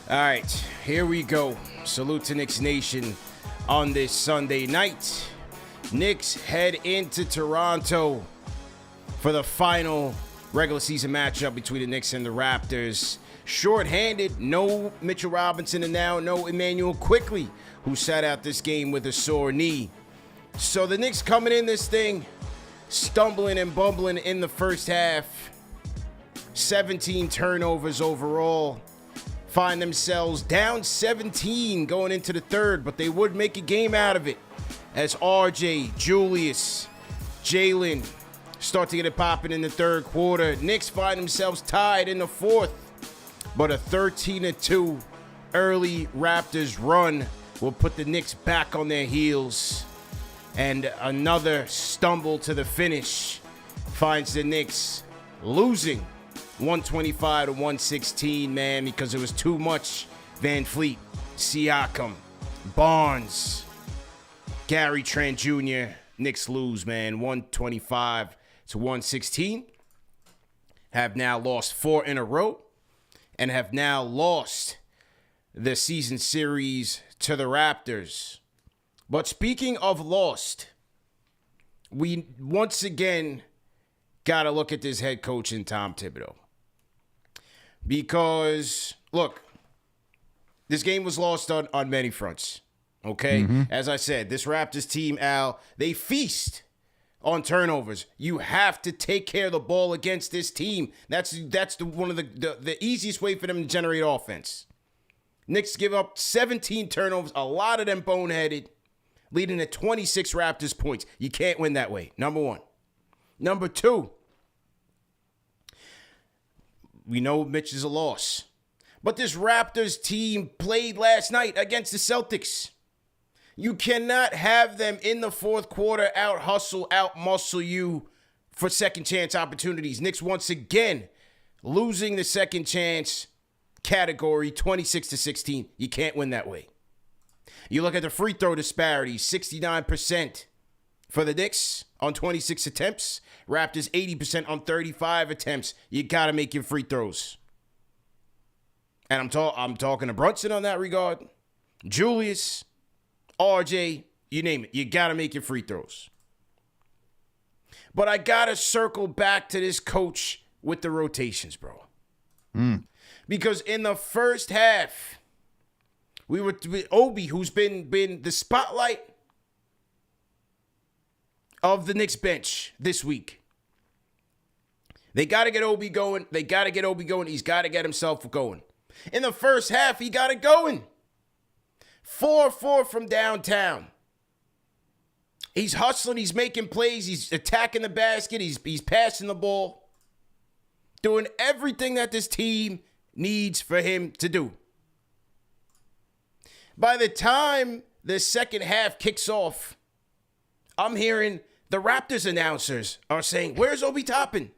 All right, here we go. Salute to Knicks Nation on this Sunday night. Knicks head into Toronto for the final regular season matchup between the Knicks and the Raptors. Short-handed, no Mitchell Robinson, and now no Emmanuel Quickley, who sat out this game with a sore knee. So the Knicks coming in this thing, stumbling and bumbling in the first half. 17 turnovers overall. Find themselves down 17 going into the third, but they would make a game out of it as RJ, Julius, Jalen start to get it popping in the third quarter. Knicks find themselves tied in the fourth, but a 13-2 early Raptors run will put the Knicks back on their heels, and another stumble to the finish finds the Knicks losing 125 to 116, man, because it was too much Van Fleet, Siakam, Barnes, Gary Trent Jr. Knicks lose, man, 125 to 116. Have now lost 4 in a row and have now lost the season series to the Raptors. But speaking of lost, we once again got to look at this head coach in Tom Thibodeau. Because, look, this game was lost on many fronts, okay? Mm-hmm. As I said, this Raptors team, Al, they feast on turnovers. You have to take care of the ball against this team. That's one of the easiest way for them to generate offense. Knicks give up 17 turnovers, a lot of them boneheaded, leading to 26 Raptors points. You can't win that way, number one. Number two, we know Mitch is a loss. But this Raptors team played last night against the Celtics. You cannot have them in the fourth quarter out-hustle, out-muscle you for second chance opportunities. Knicks once again losing the second chance category 26-16. You can't win that way. You look at the free throw disparity, 69% for the Knicks on 26 attempts. Raptors 80% on 35 attempts. You got to make your free throws. And I'm talking to Brunson on that regard. Julius, RJ, you name it. You got to make your free throws. But I got to circle back to this coach with the rotations, bro. Because in the first half, we were with Obi, who's been the spotlight of the Knicks bench this week. They got to get Obi going. He's got to get himself going. In the first half, he got it going. 4-4 from downtown. He's hustling. He's making plays. He's attacking the basket. He's passing the ball. Doing everything that this team needs for him to do. By the time the second half kicks off, I'm hearing the Raptors announcers are saying, "Where's Obi Toppin?"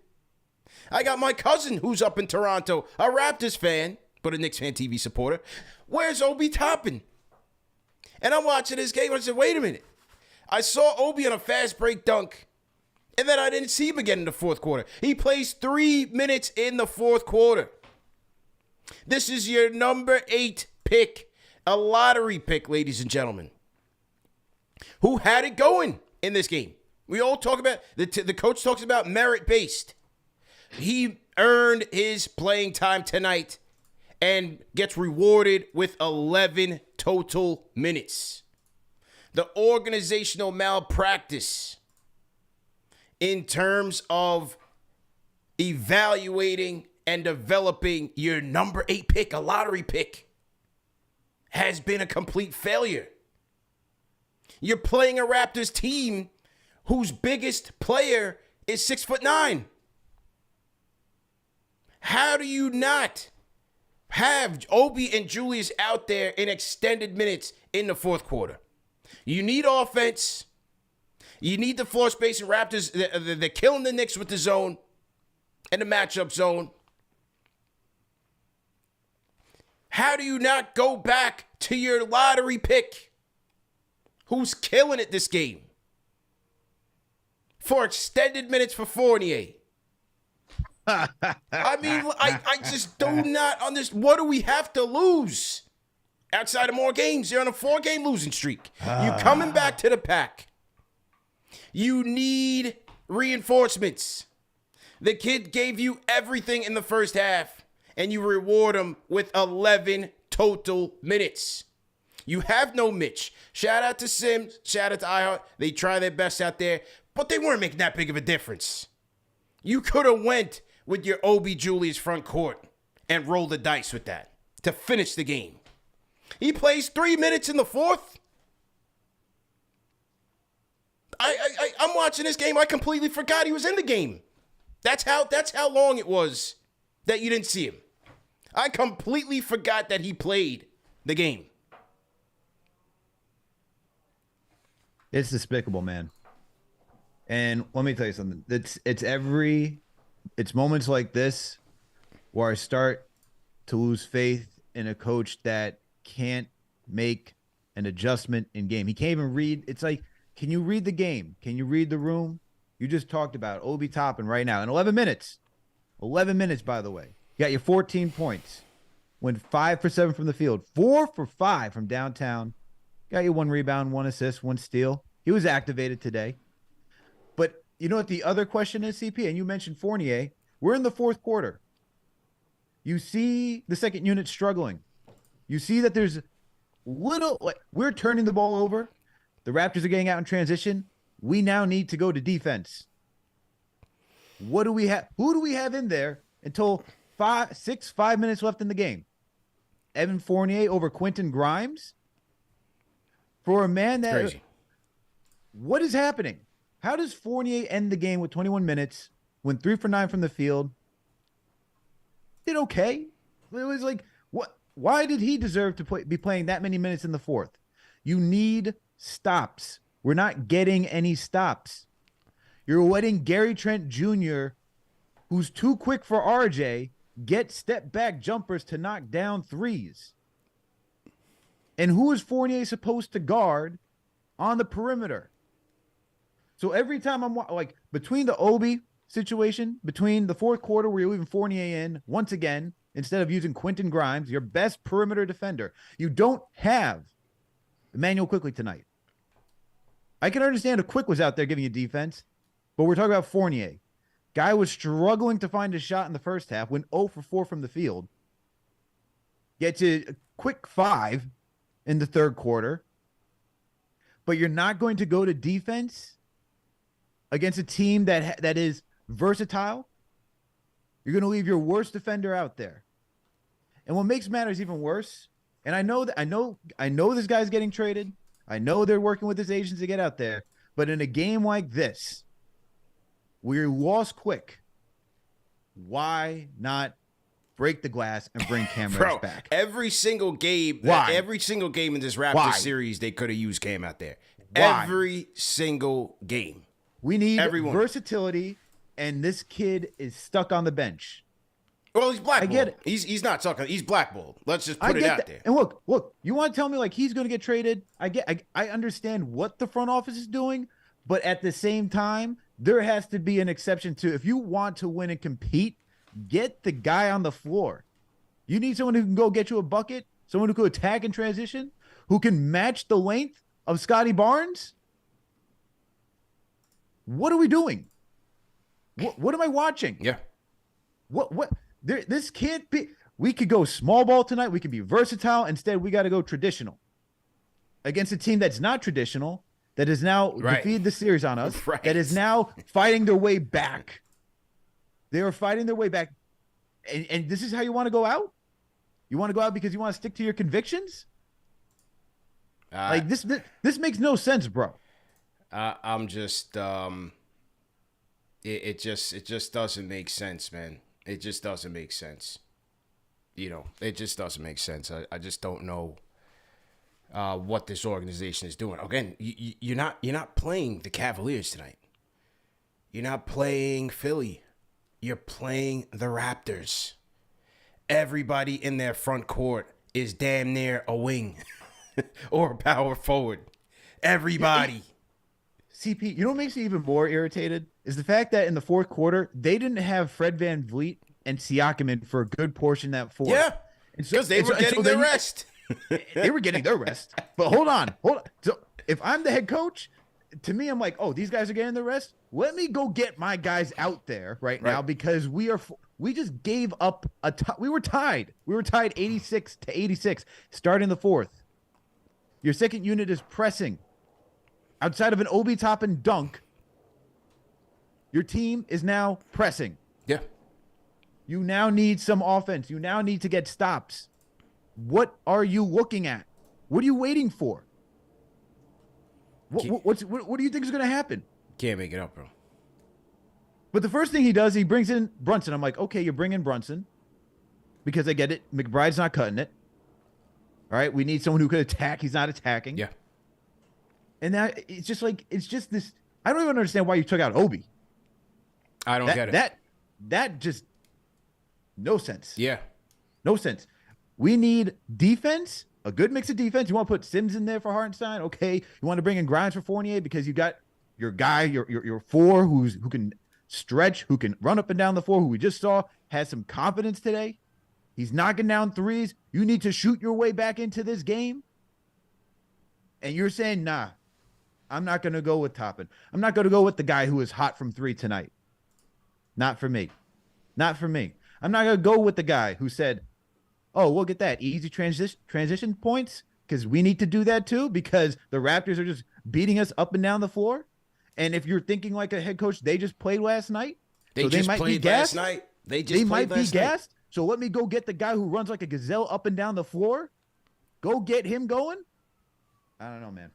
I got my cousin who's up in Toronto, a Raptors fan, but a KnicksFanTV supporter. "Where's Obi Toppin?" And I'm watching this game. I said, wait a minute. I saw Obi on a fast break dunk, and then I didn't see him again in the fourth quarter. He plays 3 minutes in the fourth quarter. This is your number 8 pick, a lottery pick, ladies and gentlemen, who had it going in this game. We all talk about, the coach talks about merit-based. He earned his playing time tonight and gets rewarded with 11 total minutes. The organizational malpractice in terms of evaluating and developing your number 8 pick, a lottery pick, has been a complete failure. You're playing a Raptors team whose biggest player is 6'9". How do you not have Obi and Julius out there in extended minutes in the fourth quarter? You need offense. You need the floor space. And Raptors, they're killing the Knicks with the zone and the matchup zone. How do you not go back to your lottery pick, who's killing it this game, for extended minutes for Fournier? I mean, I just do not understand. What do we have to lose? Outside of more games, you're on a 4-game losing streak. You coming back to the pack. You need reinforcements. The kid gave you everything in the first half, and you reward him with 11 total minutes. You have no Mitch. Shout out to Sims. Shout out to iHeart. They try their best out there, but they weren't making that big of a difference. You could have went with your Obi Julius front court and rolled the dice with that to finish the game. He plays 3 minutes in the fourth. I'm watching this game. I completely forgot he was in the game. That's how long it was that you didn't see him. I completely forgot that he played the game. It's despicable, man. And let me tell you something. It's moments like this where I start to lose faith in a coach that can't make an adjustment in game. He can't even read. It's like, can you read the game? Can you read the room? You just talked about Obi Toppin right now in 11 minutes. 11 minutes, by the way. You got your 14 points. Went 5 for 7 from the field. 4 for 5 from downtown. Got you 1 rebound, 1 assist, 1 steal. He was activated today. But you know what the other question is, CP? And you mentioned Fournier. We're in the fourth quarter. You see the second unit struggling. You see that there's we're turning the ball over. The Raptors are getting out in transition. We now need to go to defense. What do we have? Who do we have in there until 5 minutes left in the game? Evan Fournier over Quentin Grimes? For a man that... Crazy. What is happening? How does Fournier end the game with 21 minutes, went 3 for 9 from the field? Did okay. It was like, what? Why did he deserve to be playing that many minutes in the fourth? You need stops. We're not getting any stops. You're letting Gary Trent Jr., who's too quick for RJ, get step-back jumpers to knock down threes. And who is Fournier supposed to guard on the perimeter? So every time I'm like, between the Obi situation, between the fourth quarter where you're leaving Fournier in once again, instead of using Quentin Grimes, your best perimeter defender, you don't have Emmanuel Quickley tonight. I can understand if Quick was out there giving you defense, but we're talking about Fournier. Guy was struggling to find a shot in the first half, went 0 for 4 from the field. Gets a quick 5 in the third quarter. But you're not going to go to defense against a team that is versatile. You're going to leave your worst defender out there. And what makes matters even worse, and I know this guy's getting traded. I know they're working with his agents to get out there. But in a game like this, where you lost quick, why not break the glass and bring Cam Reddish back? Every single game, every single game in this Raptors series, they could have used Cam out there. Why? Every single game. We need versatility, and this kid is stuck on the bench. Well, he's blackballed. I get it. He's not stuck. He's blackballed. Let's just put it out there. And look, you want to tell me like he's going to get traded? I understand what the front office is doing, but at the same time, there has to be an exception to, if you want to win and compete, get the guy on the floor. You need someone who can go get you a bucket, someone who can attack in transition, who can match the length of Scotty Barnes. What are we doing? What am I watching? Yeah. What? This can't be. We could go small ball tonight. We could be versatile. Instead, we got to go traditional against a team that's not traditional, that has now defeated the series on us, that is now fighting their way back. They are fighting their way back. And this is how you want to go out? You want to go out because you want to stick to your convictions? Like this makes no sense, bro. I'm just it just doesn't make sense, man. It just doesn't make sense. You know, it just doesn't make sense. I just don't know what this organization is doing. Again, you're not playing the Cavaliers tonight. You're not playing Philly. You're playing the Raptors. Everybody in their front court is damn near a wing or a power forward. Everybody. CP, you know what makes me even more irritated is the fact that in the fourth quarter, they didn't have Fred VanVleet and Siakam in for a good portion of that fourth. Yeah, because they were getting their rest. They were getting their rest. But hold on. So if I'm the head coach, to me, I'm like, oh, these guys are getting their rest. Let me go get my guys out there right now because we just gave up we were tied. We were tied 86-86 starting the fourth. Your second unit is pressing. Outside of an Obi Toppin dunk, your team is now pressing. Yeah. You now need some offense. You now need to get stops. What are you looking at? What are you waiting for? What do you think is going to happen? Can't make it up, bro. But the first thing he does, he brings in Brunson. I'm like, okay, you're bringing Brunson because I get it. McBride's not cutting it. All right, we need someone who could attack. He's not attacking. Yeah. And that it's just this. I don't even understand why you took out Obi. I don't get it. That just no sense. Yeah. No sense. We need defense, a good mix of defense. You want to put Sims in there for Hartenstein? Okay. You want to bring in Grimes for Fournier because you got your guy, your four who can stretch, who can run up and down the floor, who we just saw has some confidence today. He's knocking down threes. You need to shoot your way back into this game. And you're saying, nah, I'm not going to go with Toppin. I'm not going to go with the guy who is hot from three tonight. Not for me. Not for me. I'm not going to go with the guy who said, oh, we'll get that easy transition points because we need to do that too because the Raptors are just beating us up and down the floor. And if you're thinking like a head coach, they just played last night. They might be gassed. They might be gassed. So let me go get the guy who runs like a gazelle up and down the floor. Go get him going. I don't know, man.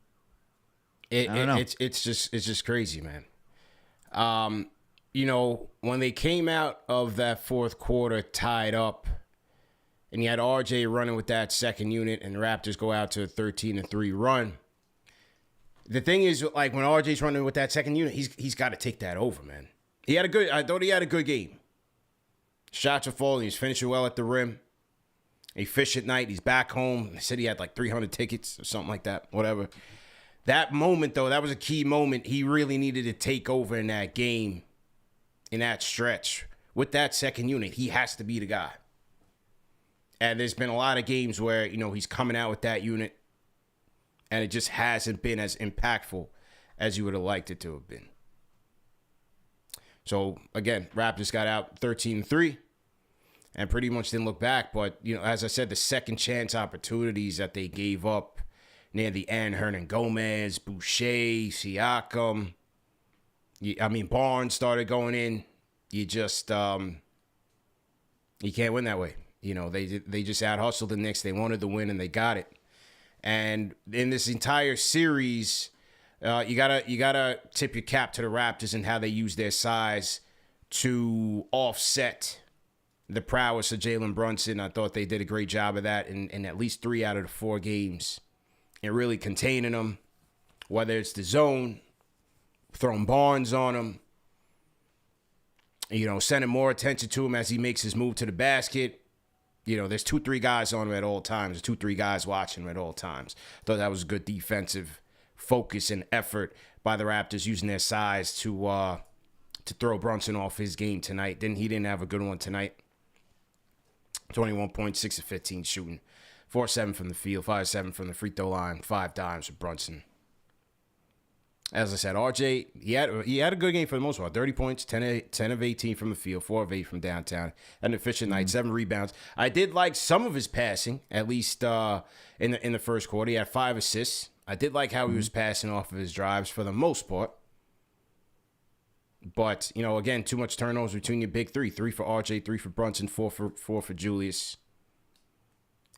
It's just crazy, man. You know, when they came out of that fourth quarter tied up, and you had RJ running with that second unit, and the Raptors go out to a 13-3 run. The thing is, like when RJ's running with that second unit, he's got to take that over, man. I thought he had a good game. Shots are falling. He's finishing well at the rim. He fished at night. He's back home. They said he had like 300 tickets or something like that. Whatever. That moment, though, that was a key moment. He really needed to take over in that game, in that stretch. With that second unit, he has to be the guy. And there's been a lot of games where, you know, he's coming out with that unit, and it just hasn't been as impactful as you would have liked it to have been. So, again, Raptors got out 13-3 and pretty much didn't look back. But, you know, as I said, the second chance opportunities that they gave up near the end, Hernan Gomez, Boucher, Siakam, Barnes started going in. You just, you can't win that way. You know, they just out-hustled the Knicks. They wanted the win, and they got it. And in this entire series, you gotta tip your cap to the Raptors and how they use their size to offset the prowess of Jalen Brunson. I thought they did a great job of that in at least 3 out of the 4 games and really containing them, whether it's the zone, throwing Barnes on him, you know, sending more attention to him as he makes his move to the basket. You know, there's 2-3 guys on him at all times. There's 2-3 guys watching him at all times. Thought that was a good defensive focus and effort by the Raptors using their size to throw Brunson off his game tonight. He didn't have a good one tonight. 21 points, 6 of 15 shooting, 4-7 from the field, 5-7 from the free throw line, 5 dimes for Brunson. As I said, RJ, he had a good game for the most part. 30 points, 10 of 18 from the field, 4 of 8 from downtown. An efficient night, 7 rebounds. I did like some of his passing, at least in the first quarter. He had 5 assists. I did like how he was passing off of his drives for the most part. But, you know, again, too much turnovers between your big three. 3 for RJ, 3 for Brunson, 4 for Julius.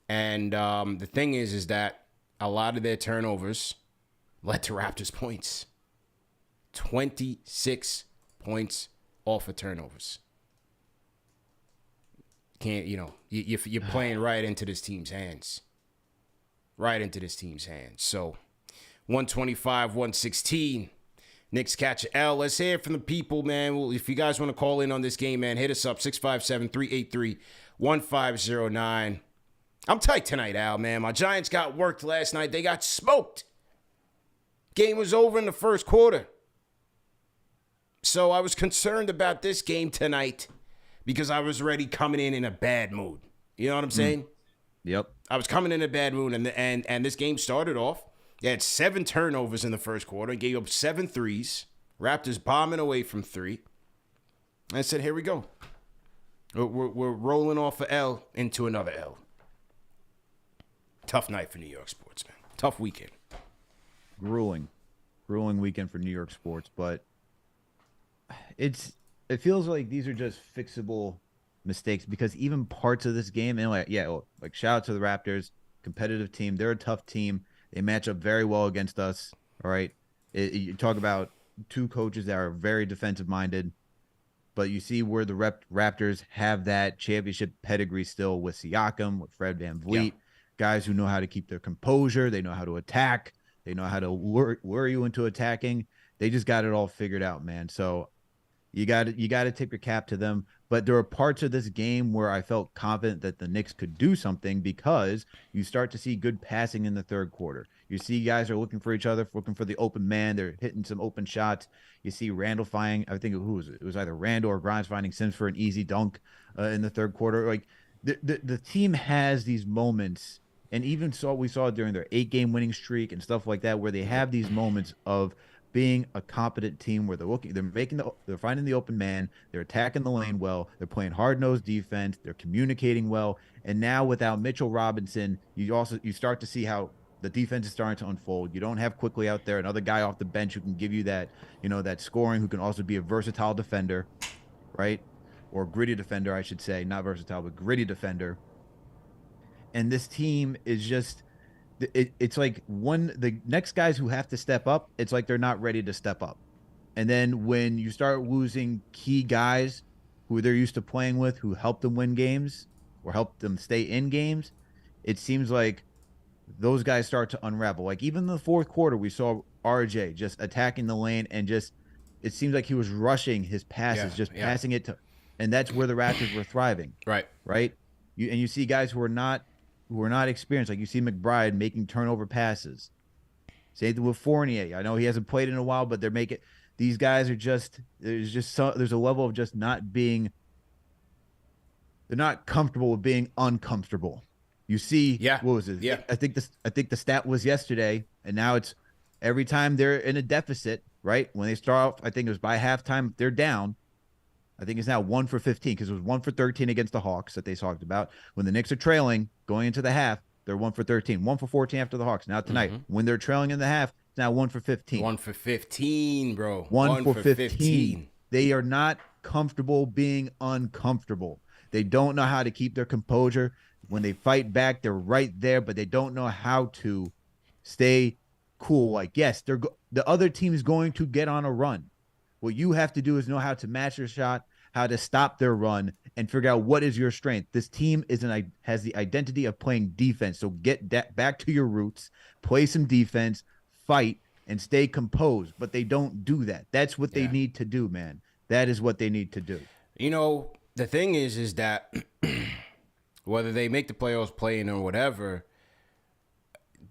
And the thing is that a lot of their turnovers led to Raptors points. 26 points off of turnovers. Can't, you know, you're playing right into this team's hands. Right into this team's hands. So, 125-116. Knicks catch an L. Let's hear it from the people, man. Well, if you guys want to call in on this game, man, hit us up, 657-383-1509. I'm tight tonight, Al, man. My Giants got worked last night. They got smoked. Game was over in the first quarter. So I was concerned about this game tonight because I was already coming in a bad mood. You know what I'm saying? Yep. I was coming in a bad mood, and this game started off. They had 7 turnovers in the first quarter and gave up 7 threes. Raptors bombing away from 3. I said, here we go. We're rolling off an L into another L. Tough night for New York sports, man. Tough weekend. Grueling weekend for New York sports, but it feels like these are just fixable mistakes because even parts of this game, and like shout out to the Raptors, competitive team. They're a tough team. They match up very well against us. All right, you talk about 2 coaches that are very defensive minded, but you see where the Raptors have that championship pedigree still with Siakam, with Fred VanVleet, guys who know how to keep their composure. They know how to attack. They know how to lure you into attacking. They just got it all figured out, man. So you got to tip your cap to them. But there are parts of this game where I felt confident that the Knicks could do something because you start to see good passing in the third quarter. You see guys are looking for each other, looking for the open man. They're hitting some open shots. You see Randall finding, I think who was it? It was either Randall or Grimes finding Sims for an easy dunk in the third quarter. Like the team has these moments, and even we saw during their 8-game winning streak and stuff like that, where they have these moments of being a competent team where they're finding the open man, they're attacking the lane well, they're playing hard-nosed defense, they're communicating well, and now without Mitchell Robinson, you start to see how the defense is starting to unfold. You don't have Quickly out there, another guy off the bench who can give you that, that scoring, who can also be a versatile defender, right? Or gritty defender, I should say, not versatile, but gritty defender. And this team is just. It's like the next guys who have to step up, it's like they're not ready to step up. And then when you start losing key guys who they're used to playing with, who help them win games or help them stay in games, it seems like those guys start to unravel. Like even in the fourth quarter, we saw RJ just attacking the lane and just it seems like he was rushing his passes, passing it to, and that's where the Raptors were thriving. Right. You see guys who are not experienced. Like you see McBride making turnover passes. Same thing with Fournier. I know he hasn't played in a while, but these guys are there's a level of just not being, they're not comfortable with being uncomfortable. You see, what was it? Yeah. I think the stat was yesterday, and now it's every time they're in a deficit, right? When they start off, I think it was by halftime, they're down. I think it's now 1 for 15 because it was 1 for 13 against the Hawks that they talked about. When the Knicks are trailing going into the half, they're 1 for 13, 1 for 14 after the Hawks. Now tonight, when they're trailing in the half, it's now 1 for 15. 1 for 15, bro. 1 for 15. They are not comfortable being uncomfortable. They don't know how to keep their composure. When they fight back, they're right there, but they don't know how to stay cool. Like, yes, the other team is going to get on a run. What you have to do is know how to match your shot, how to stop their run, and figure out what is your strength. This team has the identity of playing defense. So get back to your roots, play some defense, fight, and stay composed. But they don't do that. That's what they need to do, man. That is what they need to do. The thing is that whether they make the playoffs playing or whatever,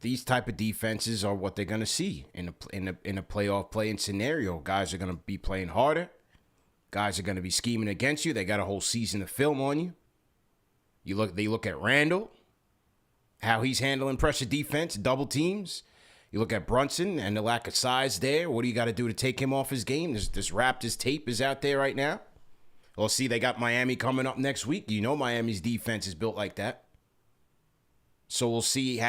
these type of defenses are what they're gonna see in a playoff playing scenario. Guys are gonna be playing harder. Guys are gonna be scheming against you. They got a whole season of film on you. They look at Randall, how he's handling pressure defense, double teams. You look at Brunson and the lack of size there. What do you got to do to take him off his game? This Raptors tape is out there right now. Well, see, they got Miami coming up next week. Miami's defense is built like that. So we'll see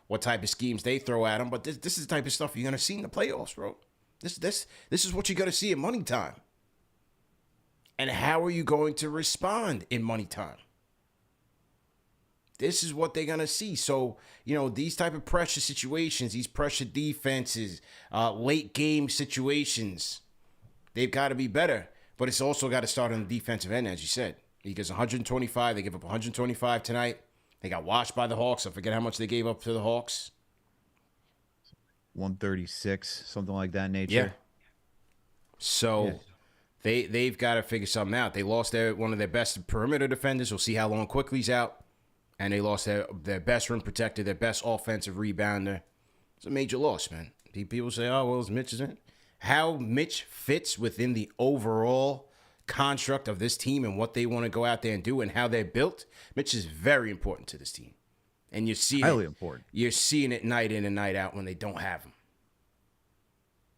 what type of schemes they throw at them. But this is the type of stuff you're going to see in the playoffs, bro. This is what you're going to see in money time. And how are you going to respond in money time? This is what they're going to see. So, these type of pressure situations, these pressure defenses, late game situations, they've got to be better. But it's also got to start on the defensive end, as you said. He gets 125. They give up 125 tonight. They got washed by the Hawks. I forget how much they gave up to the Hawks. 136, something like that nature. Yeah. So they've got to figure something out. They lost one of their best perimeter defenders. We'll see how long Quickly's out. And they lost their best rim protector, their best offensive rebounder. It's a major loss, man. People say, oh, well, it's Mitch, isn't it? how Mitch fits within the overall construct of this team and what they want to go out there and do and how they're built, Mitch is very important to this team. And you're seeing highly important. You're seeing it night in and night out when they don't have him.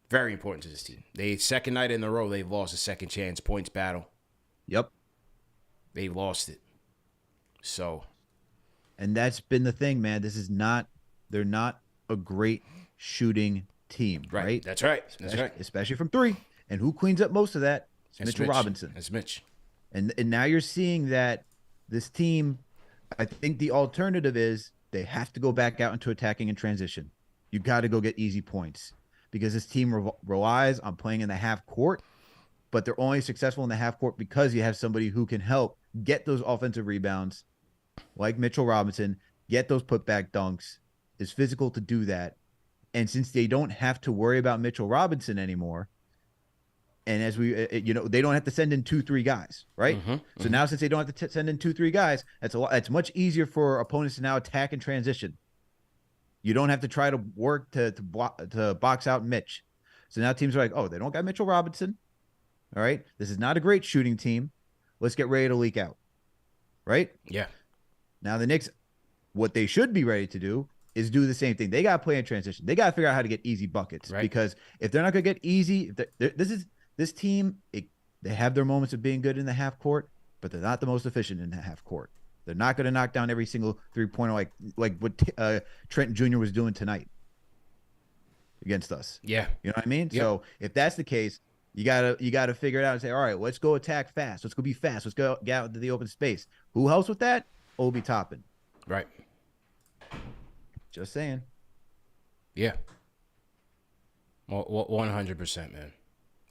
Very important to this team. Second night in a row, they've lost a second chance points battle. Yep. They lost it. So. And that's been the thing, man. They're not a great shooting team, right? That's right. That's right. Especially from three. And who cleans up most of that? It's Mitchell Robinson. That's Mitch. And now you're seeing that this team, I think the alternative is they have to go back out into attacking and transition. You got to go get easy points because this team relies on playing in the half court, but they're only successful in the half court because you have somebody who can help get those offensive rebounds like Mitchell Robinson, get those putback dunks, is physical to do that. And since they don't have to worry about Mitchell Robinson anymore, and as we, they don't have to send in 2-3 guys, right? So now since they don't have to send in 2-3 guys, it's much easier for opponents to now attack and transition. You don't have to try to work to box out Mitch. So now teams are like, oh, they don't got Mitchell Robinson. All right, this is not a great shooting team. Let's get ready to leak out, right? Yeah. Now the Knicks, what they should be ready to do is do the same thing. They got to play in transition. They got to figure out how to get easy buckets, right? Because if they're not going to get easy, this team, they have their moments of being good in the half court, but they're not the most efficient in the half court. They're not going to knock down every single three-pointer like what Trent Jr. was doing tonight against us. Yeah. You know what I mean? Yeah. So if that's the case, you gotta figure it out and say, all right, let's go attack fast. Let's go be fast. Let's go get out into the open space. Who helps with that? Obi Toppin. Right. Just saying. Yeah. 100%, man.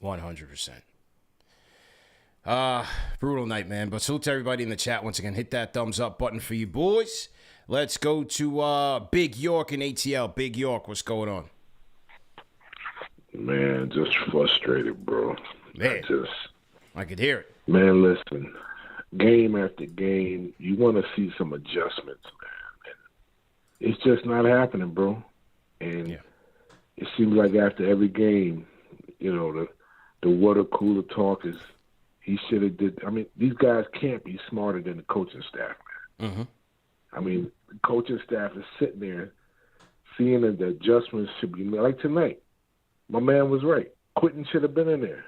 100%. Brutal night, man. But salute to everybody in the chat once again. Hit that thumbs up button for you boys. Let's go to Big York in ATL. Big York, what's going on? Man, just frustrated, bro. Man, I could hear it. Man, listen, game after game, you want to see some adjustments, man. And it's just not happening, bro. And it seems like after every game, the water cooler talk is he should have did. I mean, these guys can't be smarter than the coaching staff, man. I mean, the coaching staff is sitting there seeing that the adjustments should be made. Like tonight. My man was right. Quentin should have been in there.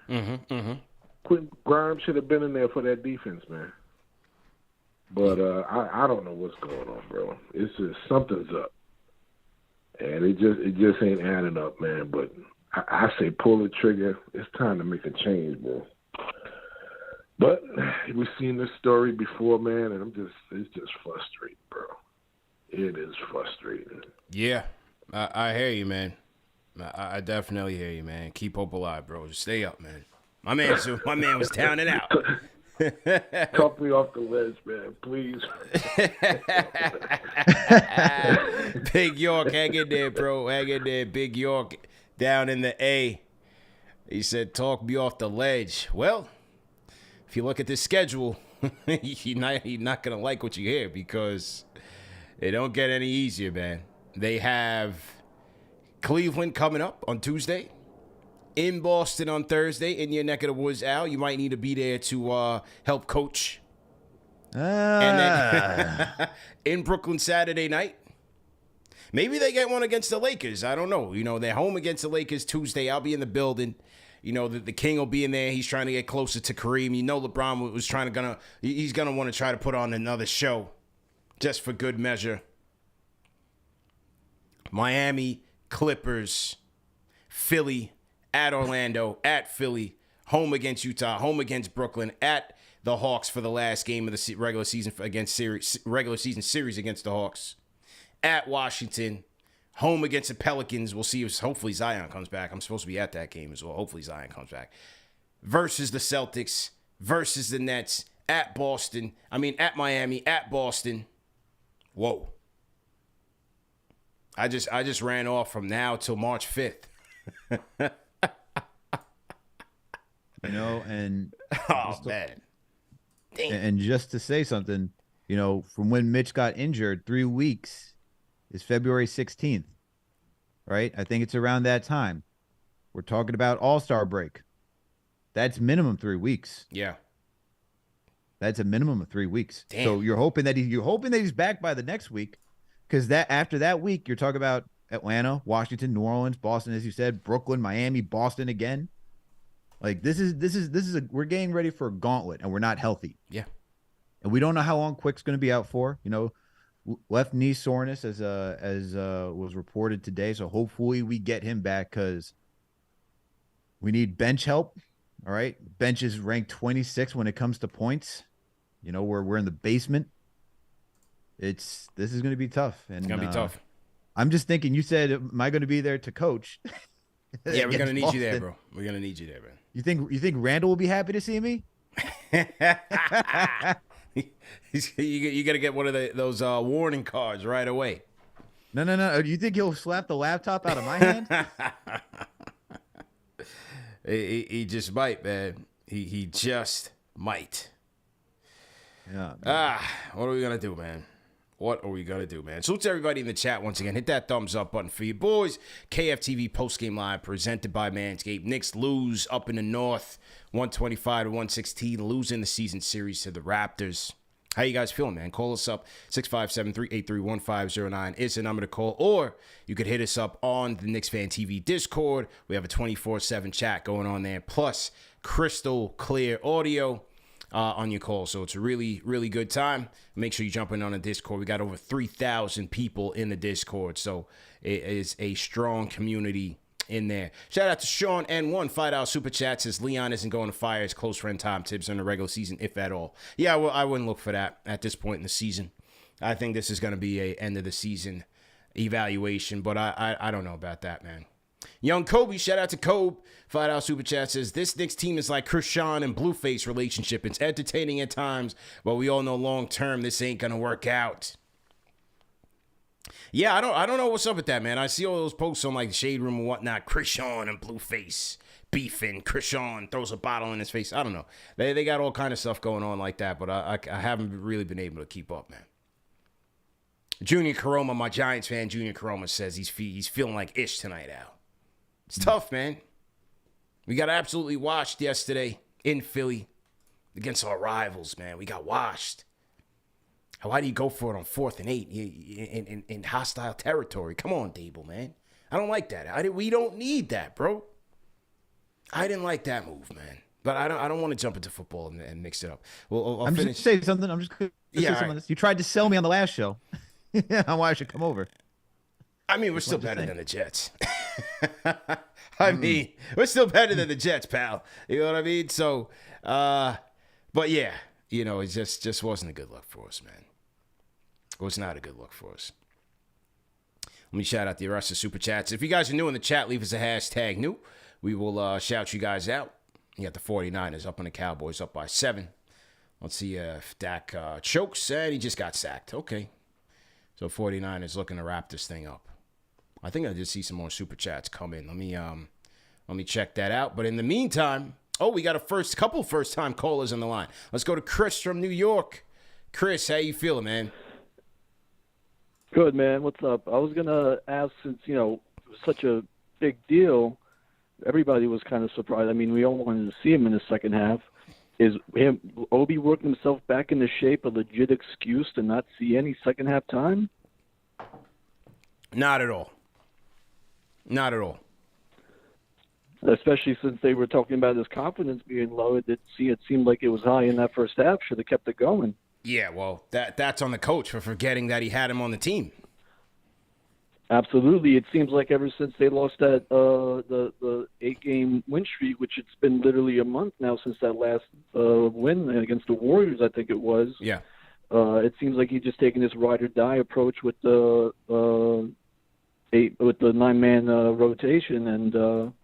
Quentin Grimes should have been in there for that defense, man. But I don't know what's going on, bro. It's just something's up, and it just ain't adding up, man. But I say pull the trigger. It's time to make a change, bro. But we've seen this story before, man, and it's just frustrating, bro. It is frustrating. Yeah, I hear you, man. I definitely hear you, man. Keep hope alive, bro. Just stay up, man. My man was down and out. Talk me off the ledge, man, please. Big York, hang in there, bro. Hang in there, Big York, down in the A. He said, talk me off the ledge. Well, if you look at this schedule, you're not going to like what you hear because it don't get any easier, man. They have Cleveland coming up on Tuesday, in Boston on Thursday, in your neck of the woods, Al. You might need to be there to help coach. And then in Brooklyn Saturday night. Maybe they get one against the Lakers. I don't know. They're home against the Lakers Tuesday. I'll be in the building. The King will be in there. He's trying to get closer to Kareem. LeBron was he's going to want to try to put on another show just for good measure. Miami, Clippers, Philly, at Orlando, at Philly, home against Utah, home against Brooklyn, at the Hawks for the last game of the regular season series against the Hawks, at Washington, home against the Pelicans. We'll see if hopefully Zion comes back. I'm supposed to be at that game as well. Hopefully Zion comes back. Versus the Celtics, versus the Nets, at Miami, at Boston. Whoa. I just ran off from now till March 5th. And man. Damn. And just to say something, from when Mitch got injured, 3 weeks is February 16th, right? I think it's around that time. We're talking about All-Star break. That's minimum 3 weeks. Yeah. That's a minimum of 3 weeks. Damn. So you're hoping that he's back by the next week, because that after that week, you're talking about Atlanta, Washington, New Orleans, Boston, as you said, Brooklyn, Miami, Boston again. Like we're getting ready for a gauntlet, and we're not healthy. Yeah. And we don't know how long Quick's going to be out for. Left knee soreness as was reported today. So hopefully we get him back, because we need bench help. All right. Bench is ranked 26 when it comes to points. We're in the basement. This is going to be tough. And It's going to be tough. I'm just thinking, you said, am I going to be there to coach? Yeah, we're going to need you there, bro. We're going to need you there, man. You think Randall will be happy to see me? You got to get one of those warning cards right away. No. Do you think he'll slap the laptop out of my hand? He just might, man. He just might. Yeah. Man. What are we going to do, man? Salute to everybody in the chat once again. Hit that thumbs up button for you boys. KFTV postgame live presented by Manscaped. Knicks lose up in the north, 125-116, losing the season series to the Raptors. How you guys feeling, man? Call us up. 657-383-1509 is the number to call. Or you could hit us up on the KnicksFanTV Discord. We have a 24/7 chat going on there, plus crystal clear audio on your call. So it's a really, really good time. Make sure you jump in on the Discord. We got over 3,000 people in the Discord. So it is a strong community in there. Shout out to Sean N1, $5 super chat, says Leon isn't going to fire his close friend Tom Tibbs in the regular season, if at all. Yeah, well, I wouldn't look for that at this point in the season. I think this is going to be a end of the season evaluation, but I don't know about that, man. Young Kobe, shout out to Kobe, $5 super chat, says this Knicks team is like Krishan and Blueface relationship. It's entertaining at times, but we all know long term this ain't gonna work out. Yeah, I don't know what's up with that, man. I see all those posts on like the Shade Room and whatnot. Krishan and Blueface beefing. Krishan throws a bottle in his face. I don't know. They got all kind of stuff going on like that, but I haven't really been able to keep up, man. Junior Caroma, my Giants fan, Junior Caroma says he's feeling like Ish tonight, Al. It's tough, man. We got absolutely washed yesterday in Philly against our rivals, man. We got washed. Why do you go for it on 4th and 8 in hostile territory? Come on, Dable, man. I don't like that. We don't need that, bro. I didn't like that move, man. But I don't want to jump into football and mix it up. Well, I'm just saying something. I'm just going to say something on this. You tried to sell me on the last show. Why I should come over. I mean, we're still better than the Jets. We're still better than the Jets, pal. You know what I mean? So, but yeah, it just wasn't a good look for us, man. It was not a good look for us. Let me shout out the rest of Super Chats. If you guys are new in the chat, leave us a hashtag new. We will shout you guys out. You got the 49ers up on the Cowboys, up by 7. Let's see if Dak chokes, and he just got sacked. Okay. So 49ers looking to wrap this thing up. I think I did see some more Super Chats come in. Let me check that out. But in the meantime, we got a couple first-time callers on the line. Let's go to Chris from New York. Chris, how you feeling, man? Good, man. What's up? I was going to ask, since, it was such a big deal, everybody was kind of surprised. I mean, we all wanted to see him in the second half. Is Obi working himself back into shape a legit excuse to not see any second half time? Not at all. Not at all. Especially since they were talking about his confidence being low. It seemed like it was high in that first half. Should have kept it going. Yeah, well, that's on the coach for forgetting that he had him on the team. Absolutely. It seems like ever since they lost that the 8-game win streak, which it's been literally a month now since that last win against the Warriors, I think it was. Yeah. It seems like he's just taking this ride or die approach with the 9-man rotation, and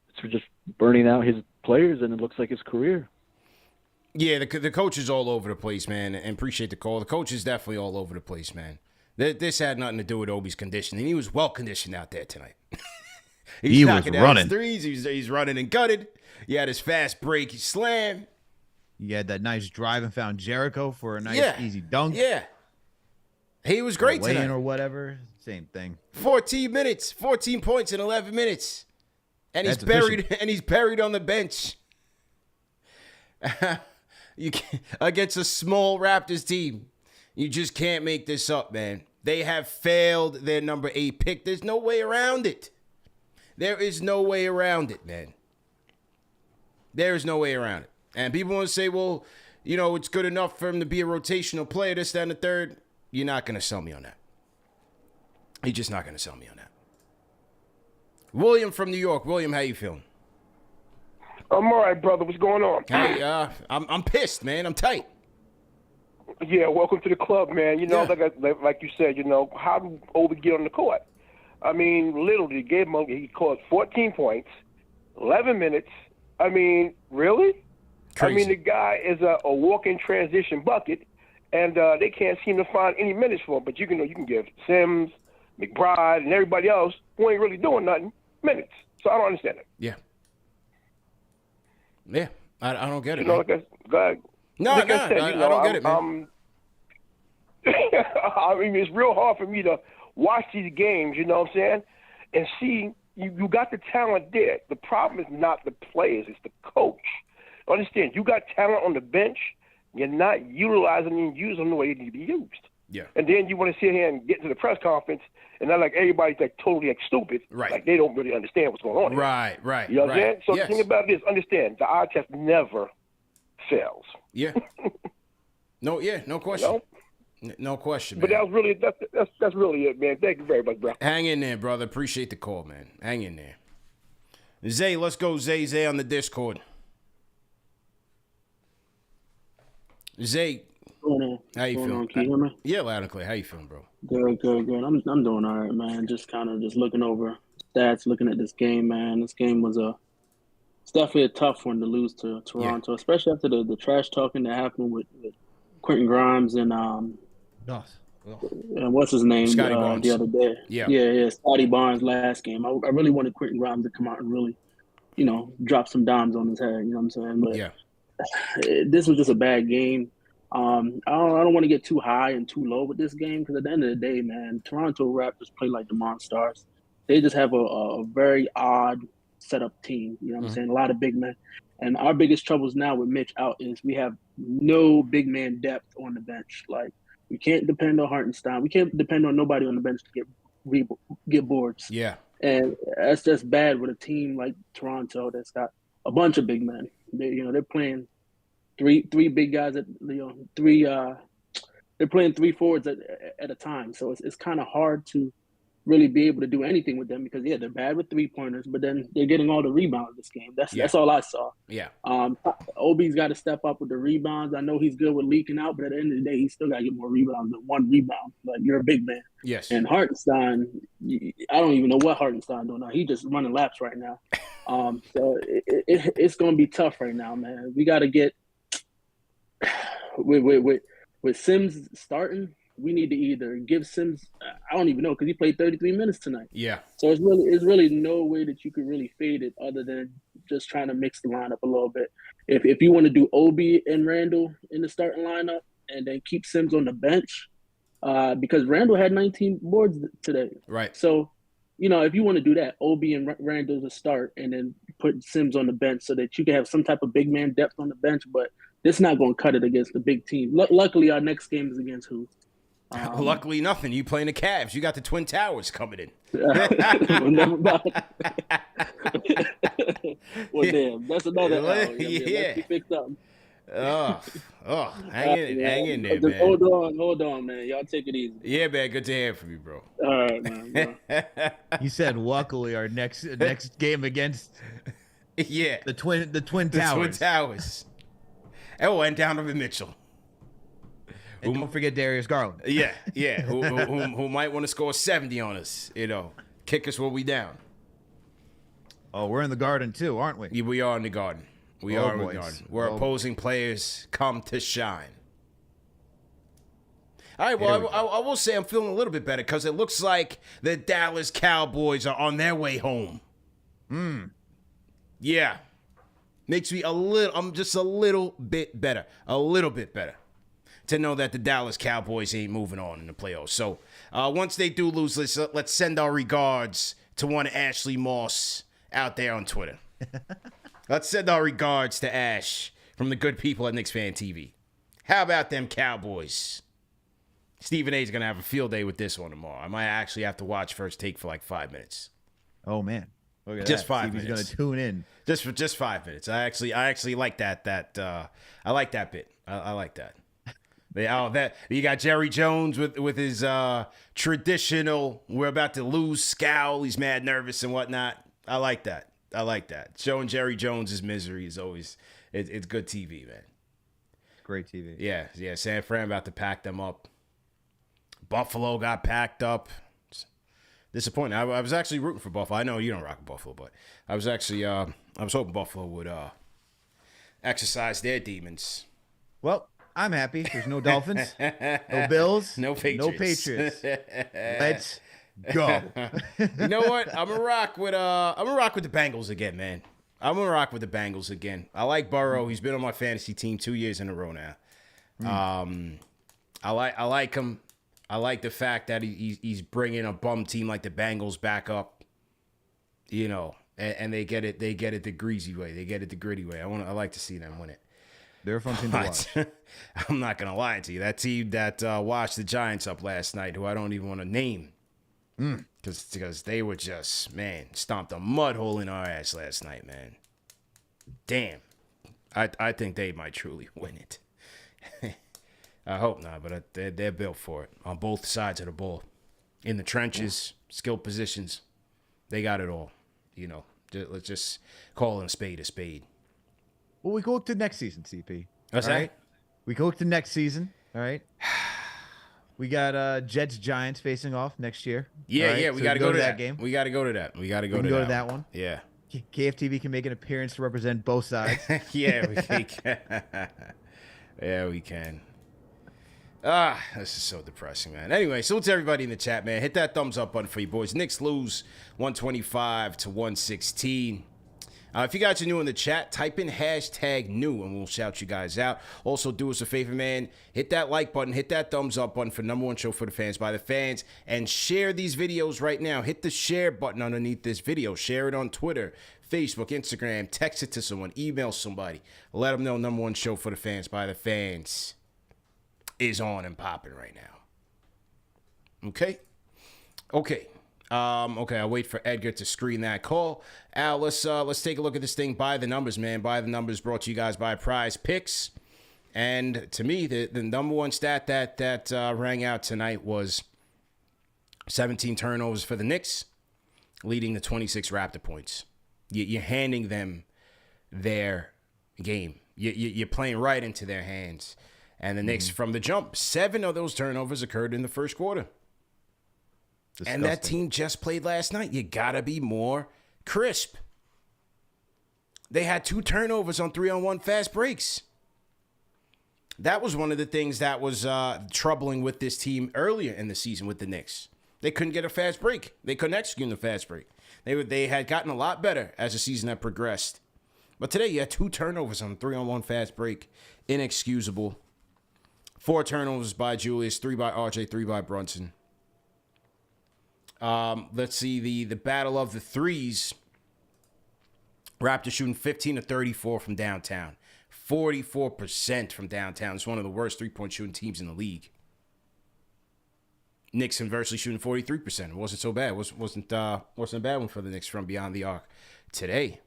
it's just burning out his players, and it looks like his career. Yeah, the coach is all over the place, man, and appreciate the call. The coach is definitely all over the place, man. This had nothing to do with Obi's conditioning. He was well-conditioned out there tonight. He was running. Threes. He's running and gutted. He had his fast break slam. He had that nice drive and found Jericho for a nice easy dunk. Yeah. He was great tonight. Or whatever. Same thing. 14 minutes. 14 points in 11 minutes. And That's he's buried on the bench. Against a small Raptors team. You just can't make this up, man. They have failed their number 8 pick. There's no way around it. There is no way around it, man. There is no way around it. And people want to say, well, you know, it's good enough for him to be a rotational player, this, that, and the third. You're not going to sell me on that. You're just not going to sell me on that. William from New York. William, how you feeling? I'm all right, brother. What's going on? Hey, I'm pissed, man. I'm tight. Yeah, welcome to the club, man. You know, like you said, you know, how do Obi get on the court? I mean, literally, he caught 14 points, 11 minutes. I mean, really? Crazy. I mean, the guy is a walk-in transition bucket, and they can't seem to find any minutes for him. But you can give Sims, McBride, and everybody else who ain't really doing nothing minutes. So I don't understand it. Yeah. Yeah, I don't get it. You know, man. go ahead. No, I don't get it, man. I mean, it's real hard for me to watch these games, you know what I'm saying, and see you got the talent there. The problem is not the players, it's the coach. Understand, you got talent on the bench, you're not utilizing and using them the way they need to be used. Yeah. And then you want to sit here and get to the press conference, and not like everybody's like totally like stupid, Right. like they don't really understand what's going on here. Right. You know what I'm saying? So yes. the thing about it is, understand, the eye test never fails. Yeah. No question. You know? No question, man. But that's really it, man. Thank you very much, bro. Hang in there, brother. Appreciate the call, man. Hang in there. Zay, let's go. Zay on the Discord. Zay, how you feeling? Can you hear me? Yeah, loud and clear. How you feeling, bro? Good. I'm doing all right, man. Just looking over stats, looking at this game, man. This game was it's definitely a tough one to lose to Toronto, especially after the trash talking that happened with Quentin Grimes and and what's his name the other day. Yeah, Scotty Barnes last game. I really wanted Quentin Grimes to come out and really, you know, drop some dimes on his head. You know what I'm saying? But this was just a bad game. I don't want to get too high and too low with this game because at the end of the day, man, Toronto Raptors play like the Monstars. They just have a very odd setup team. You know what I'm saying? A lot of big men. And our biggest troubles now with Mitch out is we have no big man depth on the bench. Like, we can't depend on Hartenstein. We can't depend on nobody on the bench to get boards. Yeah. And that's just bad with a team like Toronto that's got a bunch of big men. They're playing three big guys they're playing 3 forwards at a time. So it's kind of hard to really be able to do anything with them because they're bad with 3-pointers, but then they're getting all the rebounds this game. That's all I saw. Yeah. Obi's got to step up with the rebounds. I know he's good with leaking out, but at the end of the day, he's still got to get more rebounds than 1 rebound. Like, you're a big man. Yes. And Hartenstein, I don't even know what Hartenstein doing now. He's just running laps right now. So it's going to be tough right now, man. We got to get with Sims starting. We need to either give Sims, I don't even know, because he played 33 minutes tonight. Yeah. So it's really no way that you could really fade it other than just trying to mix the lineup a little bit. If you want to do Obi and Randall in the starting lineup and then keep Sims on the bench, because Randall had 19 boards today. Right. So, if you want to do that, Obi and Randall to start and then put Sims on the bench so that you can have some type of big man depth on the bench, but it's not going to cut it against the big team. Luckily, our next game is against who? Luckily, nothing. You playing the Cavs. You got the Twin Towers coming in. Well, damn, that's another hour. Yeah. Let's fix up. Hang in there, Just man. Hold on, man. Y'all take it easy. Yeah, man. Good to hear from you, bro. All right, man. You said luckily our next game against the Twin Towers. Twin Towers. And Donovan Mitchell. And don't forget Darius Garland. Yeah. Who might want to score 70 on us, kick us when we down. Oh, we're in the Garden too, aren't we? Yeah, we are in the Garden. We are in the Garden. Where opposing players come to shine. All right, well, I will say I'm feeling a little bit better because it looks like the Dallas Cowboys are on their way home. Yeah. Makes me I'm just a little bit better. To know that the Dallas Cowboys ain't moving on in the playoffs. So once they do lose, let's send our regards to one Ashley Moss out there on Twitter. Let's send our regards to Ash from the good people at KnicksFanTV. How about them Cowboys? Stephen A is going to have a field day with this one tomorrow. I might actually have to watch First Take for like 5 minutes. Oh, man. Look at just that. 5 Stevie's minutes. He's going to tune in. Just 5 minutes. I actually like that. I like that bit. I like that. That you got Jerry Jones with his traditional "we're about to lose" scowl. He's mad nervous and whatnot. I like that. Showing Jerry Jones' misery is always it's good TV, man. Great TV. Yeah. San Fran about to pack them up. Buffalo got packed up. Disappointing. I was actually rooting for Buffalo. I know you don't rock Buffalo, but I was actually I was hoping Buffalo would exercise their demons. Well, I'm happy. There's no Dolphins, no Bills, no Patriots. Let's go. You know what? I'm gonna rock with the Bengals again, man. I'm gonna rock with the Bengals again. I like Burrow. He's been on my fantasy team 2 years in a row now. I like him. I like the fact that he's bringing a bum team like the Bengals back up, you know, and they get it the greasy way, they get it the gritty way. I like to see them win it. They're a fun team to watch. I'm not gonna lie to you. That team that watched the Giants up last night, who I don't even want to name, because they were just stomped a mud hole in our ass last night, man. Damn, I think they might truly win it. I hope not, but they're built for it on both sides of the ball. In the trenches, skill positions, they got it all. You know, let's just call a spade a spade. Well, we go look to next season, CP. What's all that? Right? We go look to next season, all right? We got Jets-Giants facing off next year. Yeah, right? yeah, we got to go to that game. We got to go to that. We got to go to that one. Yeah. KFTV can make an appearance to represent both sides. Yeah, we can. Yeah, we can. This is so depressing, man. Anyway, salute to everybody in the chat, man. Hit that thumbs up button for you boys. Knicks lose 125-116. If you guys are new in the chat, type in #new and we'll shout you guys out. Also, do us a favor, man. Hit that like button. Hit that thumbs up button for #1 show for the fans by the fans. And share these videos right now. Hit the share button underneath this video. Share it on Twitter, Facebook, Instagram. Text it to someone. Email somebody. Let them know #1 show for the fans by the fans is on and popping right now. Okay? Okay, I'll wait for Edgar to screen that call. Al, let's take a look at this thing by the numbers, man. By the numbers brought to you guys by Prize Picks. And to me, the number one stat that rang out tonight was 17 turnovers for the Knicks, leading to 26 Raptor points. You're handing them their game. You're playing right into their hands. And the Knicks, from the jump, 7 of those turnovers occurred in the first quarter. Disgusting. And that team just played last night. You got to be more crisp. They had 2 turnovers on 3-on-1 fast breaks. That was one of the things that was troubling with this team earlier in the season with the Knicks. They couldn't get a fast break. They couldn't execute the fast break. They had gotten a lot better as the season had progressed. But today you had 2 turnovers on 3-on-1 fast break. Inexcusable. 4 turnovers by Julius, 3 by RJ, 3 by Brunson. Let's see the battle of the threes. Raptors shooting 15 to 34 from downtown. 44% from downtown. It's one of the worst three-point shooting teams in the league. Knicks conversely shooting 43%. It wasn't so bad. Wasn't a bad one for the Knicks from beyond the arc today.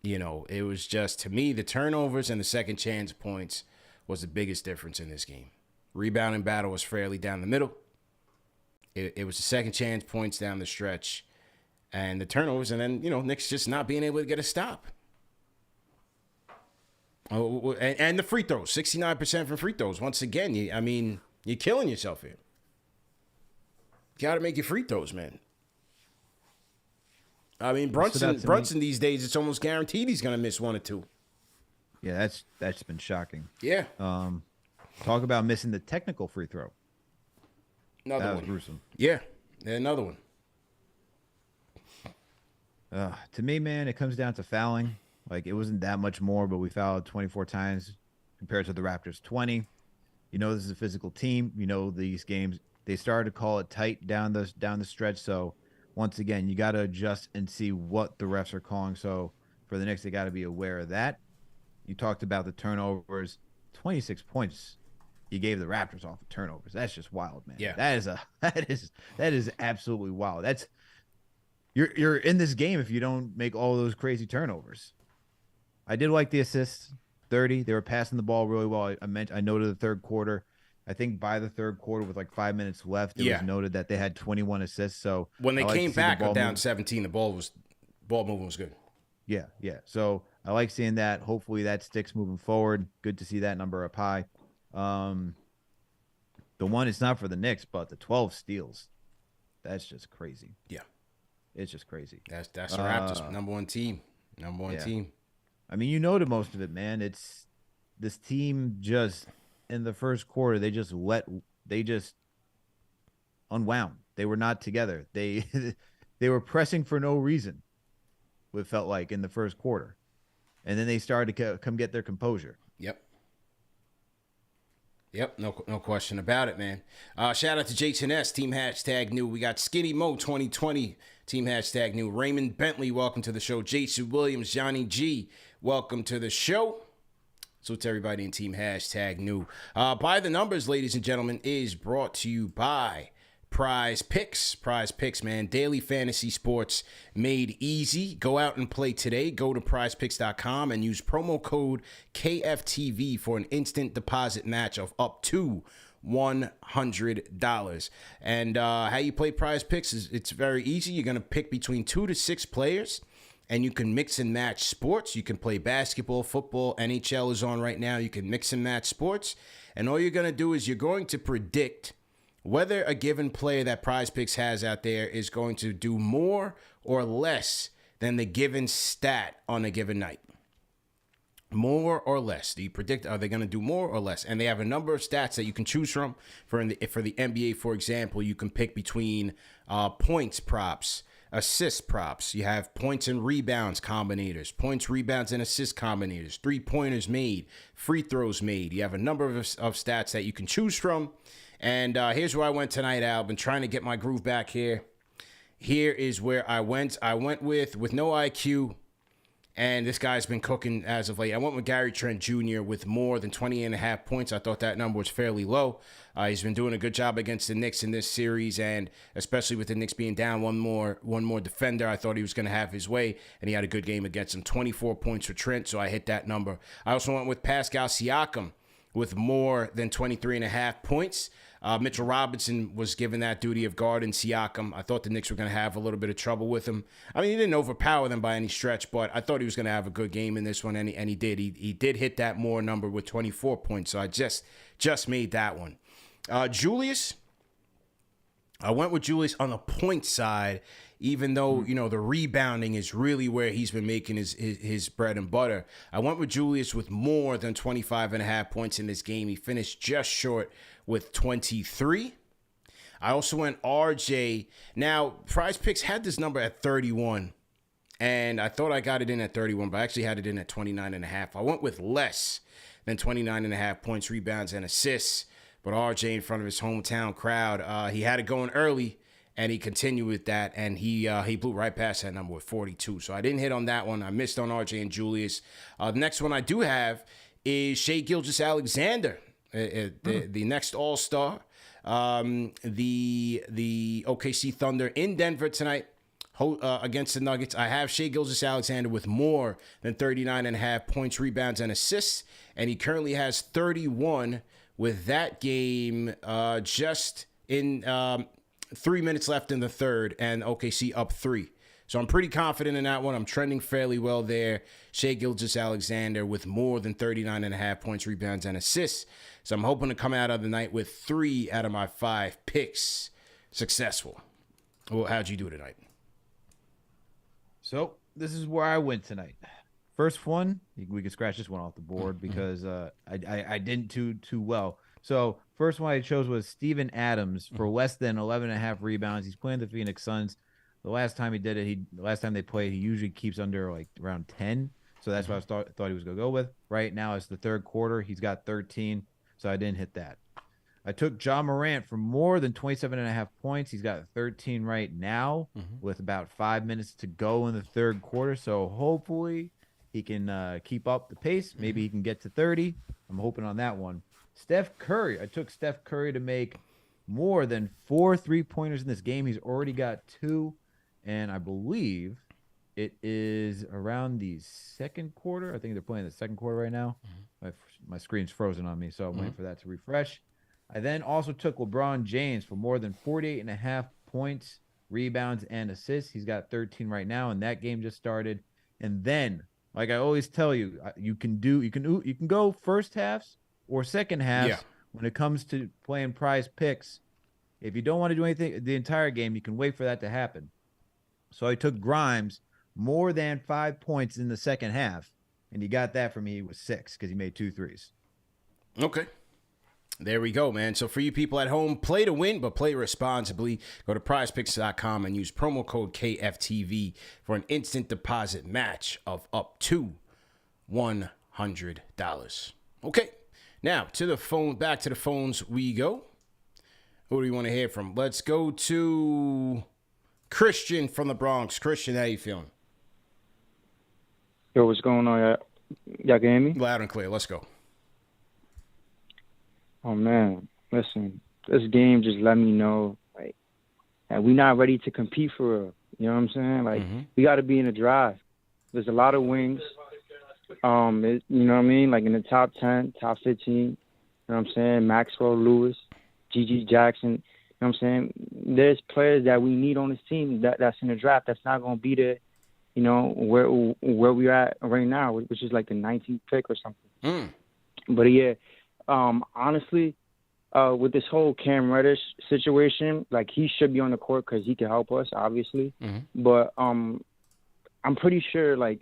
You know, it was just, to me, the turnovers and the second chance points was the biggest difference in this game. Rebounding battle was fairly down the middle. It was the second chance points down the stretch and the turnovers, and then, you know, Knicks just not being able to get a stop. Oh, and the free throws, 69% from free throws. Once again, you're killing yourself here. You got to make your free throws, man. I mean, Brunson these days, it's almost guaranteed he's going to miss 1 or 2. Yeah, that's been shocking. Yeah. Talk about missing the technical free throw. Another that one. Was gruesome. Yeah, another one. To me, man, it comes down to fouling. Like, it wasn't that much more, but we fouled 24 times compared to the Raptors 20. You know, this is a physical team. You know, these games, they started to call it tight down the stretch. So once again, you got to adjust and see what the refs are calling. So for the Knicks, they got to be aware of that. You talked about the turnovers, 26 points. He gave the Raptors off the turnovers. That's just wild, man. Yeah, that is absolutely wild. That's you're in this game if you don't make all those crazy turnovers. I did like the assists, 30. They were passing the ball really well. I noted the third quarter. I think by the third quarter, with like 5 minutes left, it was noted that they had 21 assists. So when they came back down 17, the ball moving was good. Yeah. So I like seeing that. Hopefully that sticks moving forward. Good to see that number up high. The one, it's not for the Knicks, but the 12 steals. That's just crazy. Yeah. It's just crazy. That's the Raptors, number one team. Number one team. I mean, you know to most of it, man. It's this team just in the first quarter, they just unwound. They were not together. They were pressing for no reason. It felt like in the first quarter, and then they started to come get their composure. Yep, no question about it, man. Shout out to Jason S. Team #new. We got Skinny Mo 2020. Team #new. Raymond Bentley, welcome to the show. Jason Williams, Johnny G, welcome to the show. So to everybody in Team #new. By the Numbers, ladies and gentlemen, is brought to you by Prize Picks. Prize Picks, man. Daily fantasy sports made easy. Go out and play today. Go to prizepicks.com and use promo code KFTV for an instant deposit match of up to $100. And how you play Prize Picks is it's very easy. You're going to pick between 2 to 6 players, and you can mix and match sports. You can play basketball, football, NHL is on right now. You can mix and match sports. And all you're going to do is you're going to predict whether a given player that Prize Picks has out there is going to do more or less than the given stat on a given night. More or less. Do you predict, are they going to do more or less? And they have a number of stats that you can choose from. For the NBA, for example, you can pick between points props, assist props. You have points and rebounds combinators, points, rebounds, and assist combinators, 3-pointers made, free throws made. You have a number of stats that you can choose from. And here's where I went tonight, Al. I've been trying to get my groove back here. Here is where I went. I went with no IQ, and this guy's been cooking as of late. I went with Gary Trent Jr. with more than 20.5 points. I thought that number was fairly low. He's been doing a good job against the Knicks in this series, and especially with the Knicks being down one more defender, I thought he was going to have his way, and he had a good game against him. 24 points for Trent, so I hit that number. I also went with Pascal Siakam with more than 23.5 points. Mitchell Robinson was given that duty of guarding Siakam. I thought the Knicks were going to have a little bit of trouble with him. I mean, he didn't overpower them by any stretch, but I thought he was going to have a good game in this one, and he did. He did hit that more number with 24 points, so I just made that one. Julius, I went with Julius on the point side, even though, the rebounding is really where he's been making his bread and butter. I went with Julius with more than 25.5 points in this game. He finished just short with 23. I also went RJ. Now, Prize Picks had this number at 31, and I thought I got it in at 31, but I actually had it in at 29.5. I went with less than 29.5 points, rebounds, and assists. But RJ, in front of his hometown crowd, he had it going early, and he continued with that, and he blew right past that number with 42. So I didn't hit on that one. I missed on RJ and Julius. The next one I do have is Shai Gilgeous-Alexander, the next All-Star. The OKC Thunder in Denver tonight against the Nuggets. I have Shai Gilgeous-Alexander with more than 39.5 points, rebounds, and assists, and he currently has 31 with that game just in 3 minutes left in the third, and OKC up 3. So I'm pretty confident in that one. I'm trending fairly well there. Shai Gilgeous-Alexander with more than 39.5 points, rebounds, and assists. So I'm hoping to come out of the night with 3 out of my 5 picks successful. Well, how'd you do tonight? So this is where I went tonight. First one, we can scratch this one off the board because I didn't do too well. So first one I chose was Steven Adams for less than 11.5 rebounds. He's playing the Phoenix Suns. The last time he did it, the last time they played, he usually keeps under like around 10. So that's what I thought he was going to go with. Right now it's the third quarter. He's got 13, so I didn't hit that. I took Ja Morant for more than 27.5 points. He's got 13 right now with about 5 minutes to go in the third quarter. So hopefully he can keep up the pace. Maybe he can get to 30. I'm hoping on that one. Steph Curry. I took Steph Curry to make more than 4 3-pointers in this game. He's already got 2. And I believe it is around the second quarter. I think they're playing the second quarter right now. My screen's frozen on me, so I'm waiting for that to refresh. I then also took LeBron James for more than 48.5 points, rebounds, and assists. He's got 13 right now, and that game just started. And then, like I always tell you, you can go first halves or second halves when it comes to playing prize picks. If you don't want to do anything the entire game, you can wait for that to happen. So I took Grimes more than 5 points in the second half, and he got that for me with 6 because he made 2 threes. Okay. There we go, man. So for you people at home, play to win, but play responsibly. Go to prizepicks.com and use promo code KFTV for an instant deposit match of up to $100. Okay. Now, back to the phones we go. Who do you want to hear from? Let's go to Christian from the Bronx. Christian, how you feeling? Yo, what's going on? Y'all can hear me? Loud and clear. Let's go. Oh, man. Listen, this game just let me know, like, that we're not ready to compete for real. You know what I'm saying? Like, we got to be in the drive. There's a lot of wings. You know what I mean? Like, in the top 10, top 15. You know what I'm saying? Maxwell Lewis, Gigi Jackson. You know what I'm saying? There's players that we need on this team that's in the draft that's not going to be there, you know, where we're at right now, which is like the 19th pick or something. But, yeah. Honestly, with this whole Cam Reddish situation, like, he should be on the court because he can help us, obviously. But I'm pretty sure, like,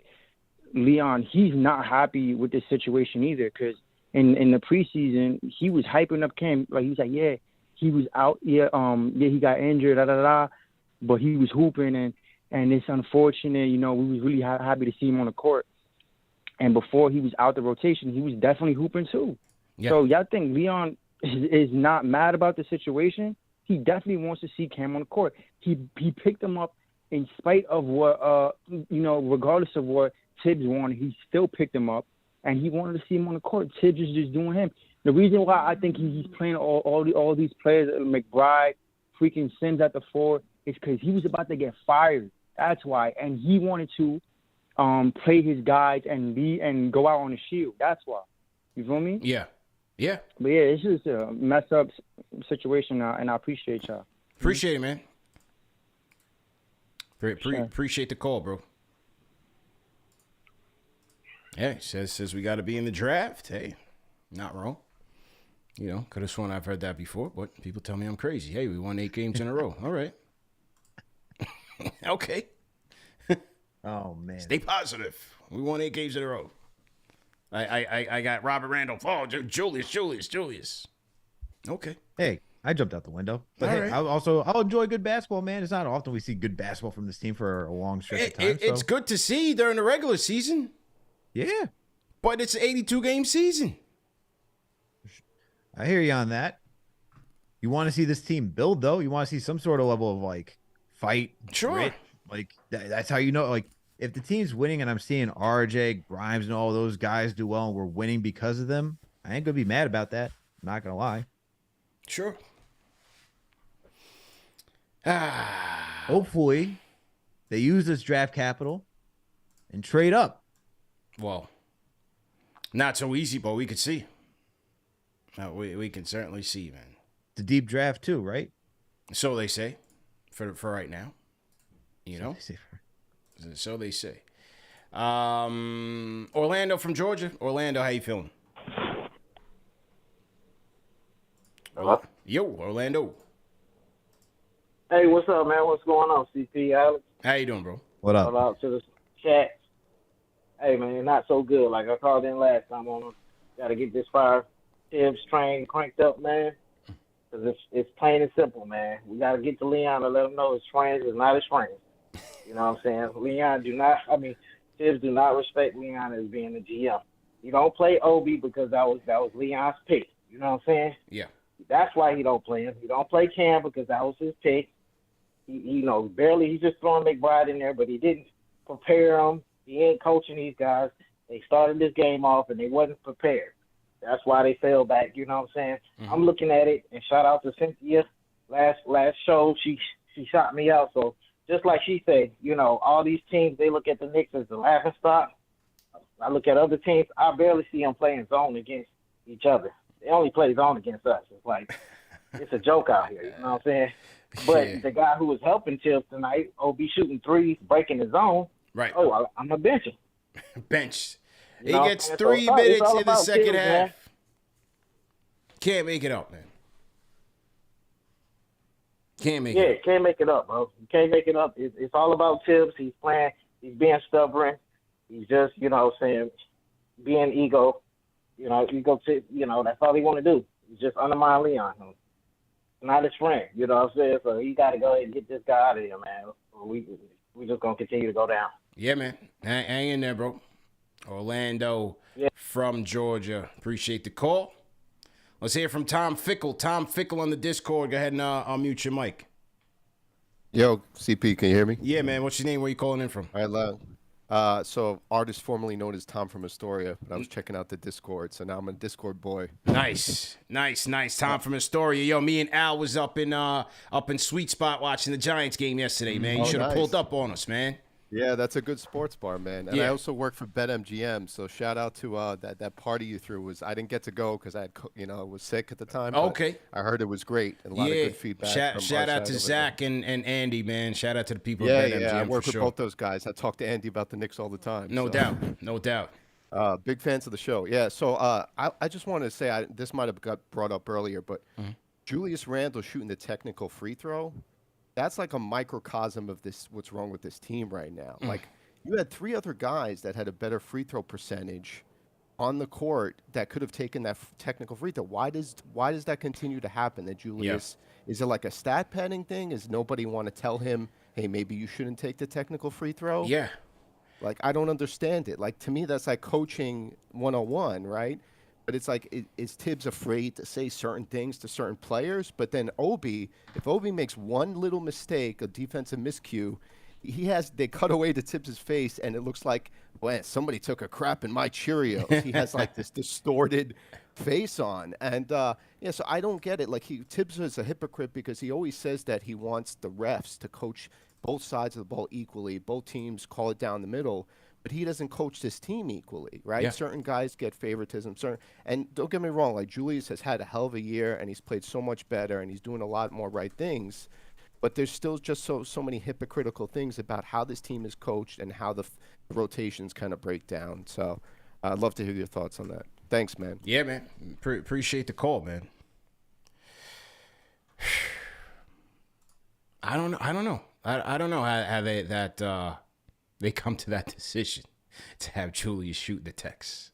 Leon, he's not happy with this situation either because in the preseason, he was hyping up Cam. Like, he's like, yeah, he was out. Yeah, he got injured, but he was hooping, and it's unfortunate. You know, we was really happy to see him on the court. And before he was out the rotation, he was definitely hooping too. Yeah. So y'all think Leon is not mad about the situation? He definitely wants to see Cam on the court. He picked him up in spite of what regardless of what Tibbs wanted, he still picked him up, and he wanted to see him on the court. Tibbs is just doing him. The reason why I think he's playing all these players, McBride, freaking Sims at the 4, is because he was about to get fired. That's why, and he wanted to play his guys and go out on the shield. That's why. You feel me? Yeah. Yeah. But yeah, it's just a messed up situation, and I appreciate y'all. Appreciate it, man. Appreciate the call, bro. Yeah, says we got to be in the draft. Hey, not wrong. You know, could have sworn I've heard that before, but people tell me I'm crazy. Hey, we won 8 games in a row. All right. Okay. Oh, man. Stay positive. We won 8 games in a row. I got Robert Randolph. Oh, Julius. Okay. Hey, I jumped out the window. But hey, right. I'll enjoy good basketball, man. It's not often we see good basketball from this team for a long stretch of time. It's good to see during the regular season. Yeah. But it's an 82-game season. I hear you on that. You want to see this team build, though? You want to see some sort of level of, like, fight, grit? Like, that's how you know, like, if the team's winning and I'm seeing RJ, Grimes, and all those guys do well and we're winning because of them, I ain't going to be mad about that. I'm not going to lie. Sure. Hopefully, they use this draft capital and trade up. Well, not so easy, but we could see. We can certainly see, man. It's a deep draft, too, right? So they say, for right now. You know? So they say. Orlando from Georgia. Orlando, how you feeling? Hello? Yo, Orlando. Hey, what's up, man? What's going on, CP, Alex? How you doing, bro? What up? Shout out to the chat. Hey, man, not so good. Like I called in last time on them. Got to get this fire Tibbs train cranked up, man. Because it's plain and simple, man. We got to get to Leon and let him know his friends is not his friends. You know what I'm saying? Tibbs do not respect Leon as being the GM. You don't play Obi because that was Leon's pick. You know what I'm saying? Yeah. That's why he don't play him. He don't play Cam because that was his pick. He barely. He's just throwing McBride in there, but he didn't prepare him. He ain't coaching these guys. They started this game off and they wasn't prepared. That's why they fell back. You know what I'm saying? Mm-hmm. I'm looking at it, and shout out to Cynthia. Last show, she shot me out. So just like she said, all these teams, they look at the Knicks as the laughing stock. I look at other teams. I barely see them playing zone against each other. They only play zone against us. It's like it's a joke out here. You know what I'm saying? But the guy who was helping Tibbs tonight, OB shooting threes, breaking the zone. Right. Oh, I'm a bench him. Bench. He gets 3 minutes in the second half. Man. Can't make it up, man. Can't make it up, bro. You can't make it up. It's all about Tibbs. He's playing. He's being stubborn. He's just, being ego. That's all he want to do. He's just undermine Leon. Not his friend. You know what I'm saying? So you got to go ahead and get this guy out of here, man. We just going to continue to go down. Yeah, man. Hang in there, bro. Orlando from Georgia. Appreciate the call. Let's hear from Tom Fickle. Tom Fickle on the Discord. Go ahead and unmute your mic. Yo, CP, can you hear me? Yeah, man. What's your name? Where you calling in from? All right, loud. So artist formerly known as Tom from Astoria, but I was checking out the Discord, so now I'm a Discord boy. Nice. Tom from Astoria. Yo, me and Al was up in Sweet Spot watching the Giants game yesterday, man. You should have pulled up on us, man. Yeah, that's a good sports bar, man. And I also work for BetMGM, so shout out to that party you threw. I didn't get to go because I was sick at the time. Okay. I heard it was great and a lot of good feedback. Shout out to Zach and Andy, man. Shout out to the people at BetMGM. Yeah, I work for with both those guys. I talk to Andy about the Knicks all the time. No doubt. Big fans of the show. Yeah, so I just wanted to say, this might have got brought up earlier, but Julius Randle shooting the technical free throw, that's like a microcosm of what's wrong with this team right now. Like, you had 3 other guys that had a better free throw percentage on the court that could have taken that technical free throw. Why does that continue to happen? That Julius, is it like a stat padding thing? Is nobody want to tell him, hey, maybe you shouldn't take the technical free throw? Yeah. Like, I don't understand it. Like, to me, that's like coaching 101, right? But it's like, is Tibbs afraid to say certain things to certain players? But then if Obi makes one little mistake, a defensive miscue, they cut away to Tibbs' face, and it looks like, well, somebody took a crap in my Cheerios. He has like this distorted face on. And, so I don't get it. Like, Tibbs is a hypocrite because he always says that he wants the refs to coach both sides of the ball equally. Both teams call it down the middle. But he doesn't coach this team equally, right? Yeah. Certain guys get favoritism. And don't get me wrong, like Julius has had a hell of a year, and he's played so much better, and he's doing a lot more right things. But there's still just so many hypocritical things about how this team is coached and how the rotations kind of break down. So I'd love to hear your thoughts on that. Thanks, man. Yeah, man. Appreciate the call, man. I don't know. I don't know how they come to that decision to have Julius shoot the Tex.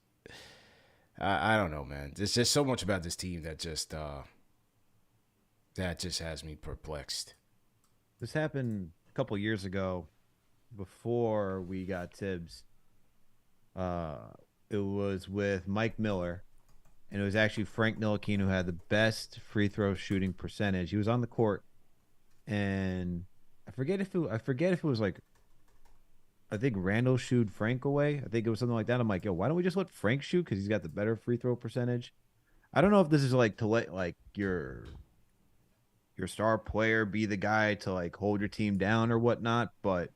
I don't know, man. There's just so much about this team that just has me perplexed. This happened a couple years ago before we got Tibbs. It was with Mike Miller, and it was actually Frank Ntilikina who had the best free throw shooting percentage. He was on the court, and I forget if it was like, I think Randall shooed Frank away. I think it was something like that. I'm like, yo, why don't we just let Frank shoot because he's got the better free throw percentage? I don't know if this is like to let like your star player be the guy to like hold your team down or whatnot, but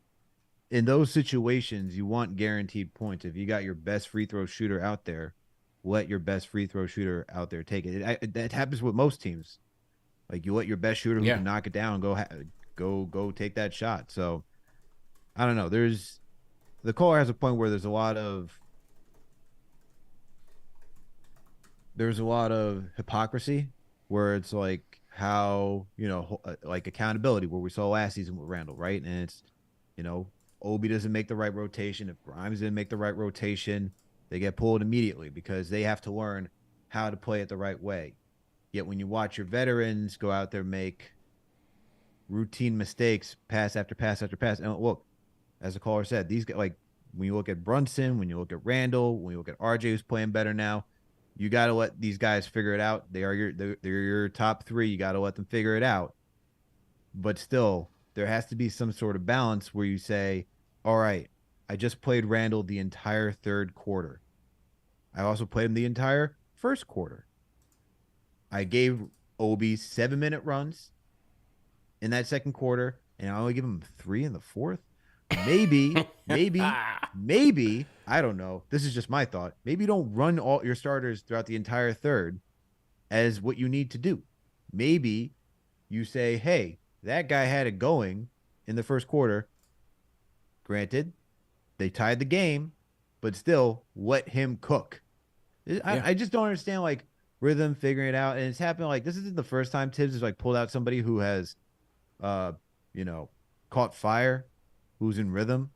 in those situations, you want guaranteed points. If you got your best free throw shooter out there, let your best free throw shooter out there take it. That happens with most teams. Like, you let your best shooter who can knock it down go take that shot. So I don't know. The caller has a point where there's a lot of hypocrisy, where it's like how, like accountability, where we saw last season with Randall, right? And it's, Obi doesn't make the right rotation. If Grimes didn't make the right rotation, they get pulled immediately because they have to learn how to play it the right way. Yet when you watch your veterans go out there, make routine mistakes, pass after pass after pass, and look, as the caller said, these guys, like when you look at Brunson, when you look at Randall, when you look at RJ, who's playing better now, You got to let these guys figure it out. They're your top 3. You got to let them figure it out. But still, there has to be some sort of balance where you say, all right, I just played Randall the entire third quarter. I also played him the entire first quarter. I gave Obi 7-minute runs in that second quarter, and I only give him 3 in the fourth. Maybe, I don't know. This is just my thought. Maybe you don't run all your starters throughout the entire third as what you need to do. Maybe you say, hey, that guy had it going in the first quarter. Granted, they tied the game, but still, let him cook. I just don't understand, like, rhythm, figuring it out. And it's happened, like, this isn't the first time Tibbs has, like, pulled out somebody who has, caught fire, who's in rhythm.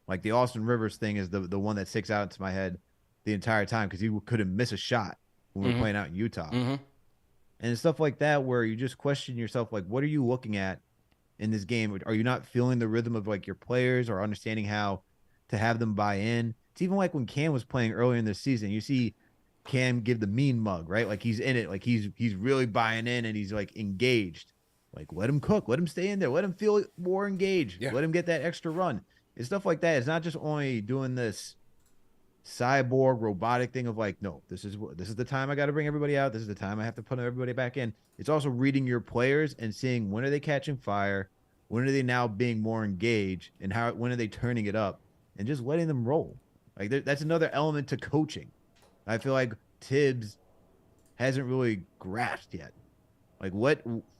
Like, the Austin Rivers thing is the one that sticks out into my head the entire time because he couldn't miss a shot when we were playing out in Utah. And stuff like that where you just question yourself, like, what are you looking at in this game? Are you not feeling the rhythm of, like, your players or understanding how to have them buy in? It's even like when Cam was playing earlier in the season. You see Cam give the mean mug, right? Like, he's in it. Like, he's really buying in and he's, like, engaged. Like, let him cook. Let him stay in there. Let him feel more engaged. Yeah. Let him get that extra run. It's stuff like that. It's not just only doing this cyborg robotic thing of, like, no, this is the time I got to bring everybody out. This is the time I have to put everybody back in. It's also reading your players and seeing when are they catching fire, when are they now being more engaged, and when are they turning it up, and just letting them roll. Like, that's another element to coaching. I feel like Tibbs hasn't really grasped yet. Like,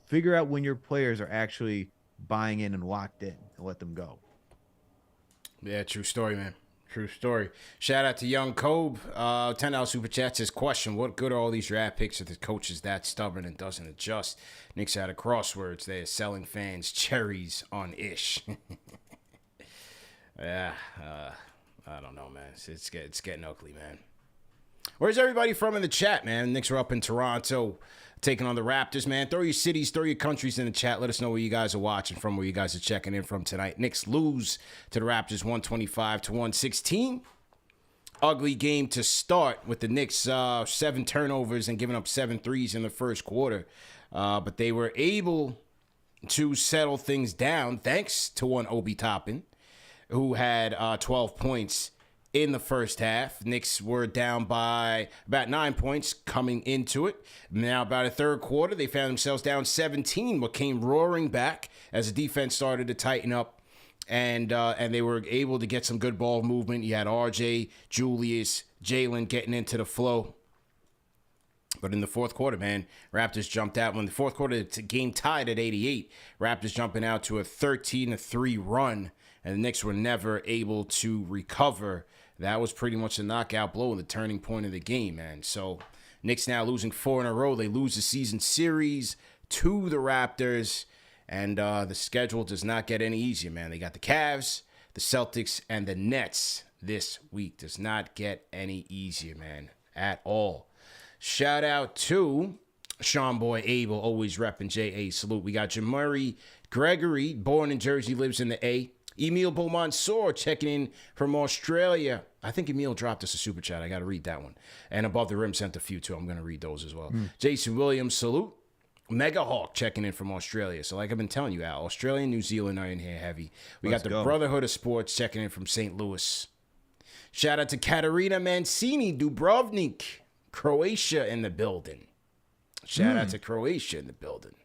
figure out when your players are actually buying in and locked in and let them go. Yeah, true story, man. True story. Shout out to Young Kobe. $10 Super Chat says, question, what good are all these draft picks if the coach is that stubborn and doesn't adjust? Knicks out of crosswords. They're selling fans cherries on Ish. Yeah, I don't know, man. It's getting ugly, man. Where's everybody from in the chat, man? Knicks are up in Toronto taking on the Raptors, man. Throw your cities, throw your countries in the chat. Let us know where you guys are watching from, where you guys are checking in from tonight. Knicks lose to the Raptors 125-116. Ugly game to start with the Knicks 7 turnovers and giving up 7 threes in the first quarter. But they were able to settle things down thanks to one Obi Toppin, who had 12 points in the first half. Knicks were down by about 9 points coming into it. Now, about a third quarter, they found themselves down 17, but came roaring back as the defense started to tighten up, and they were able to get some good ball movement. You had RJ, Julius, Jalen getting into the flow. But in the fourth quarter, man, Raptors jumped out. When the fourth quarter, the game tied at 88, Raptors jumping out to a 13-3 run, and the Knicks were never able to recover. That was pretty much the knockout blow and the turning point of the game, man. So Knicks now losing 4 in a row. They lose the season series to the Raptors, and the schedule does not get any easier, man. They got the Cavs, the Celtics, and the Nets this week. Does not get any easier, man, at all. Shout out to Sean Boy Abel, always repping J.A. Salute. We got Jamari Gregory, born in Jersey, lives in the A. Emil Beaumansour checking in from Australia. I think Emil dropped us a super chat. I got to read that one. And Above the Rim sent a few, too. I'm going to read those as well. Jason Williams, salute. Mega Hawk checking in from Australia. So like I've been telling you, Al, Australia and New Zealand are in here heavy. We got the Brotherhood of Sports checking in from St. Louis. Shout out to Katerina Mancini, Dubrovnik, Croatia in the building. Shout out to Croatia in the building.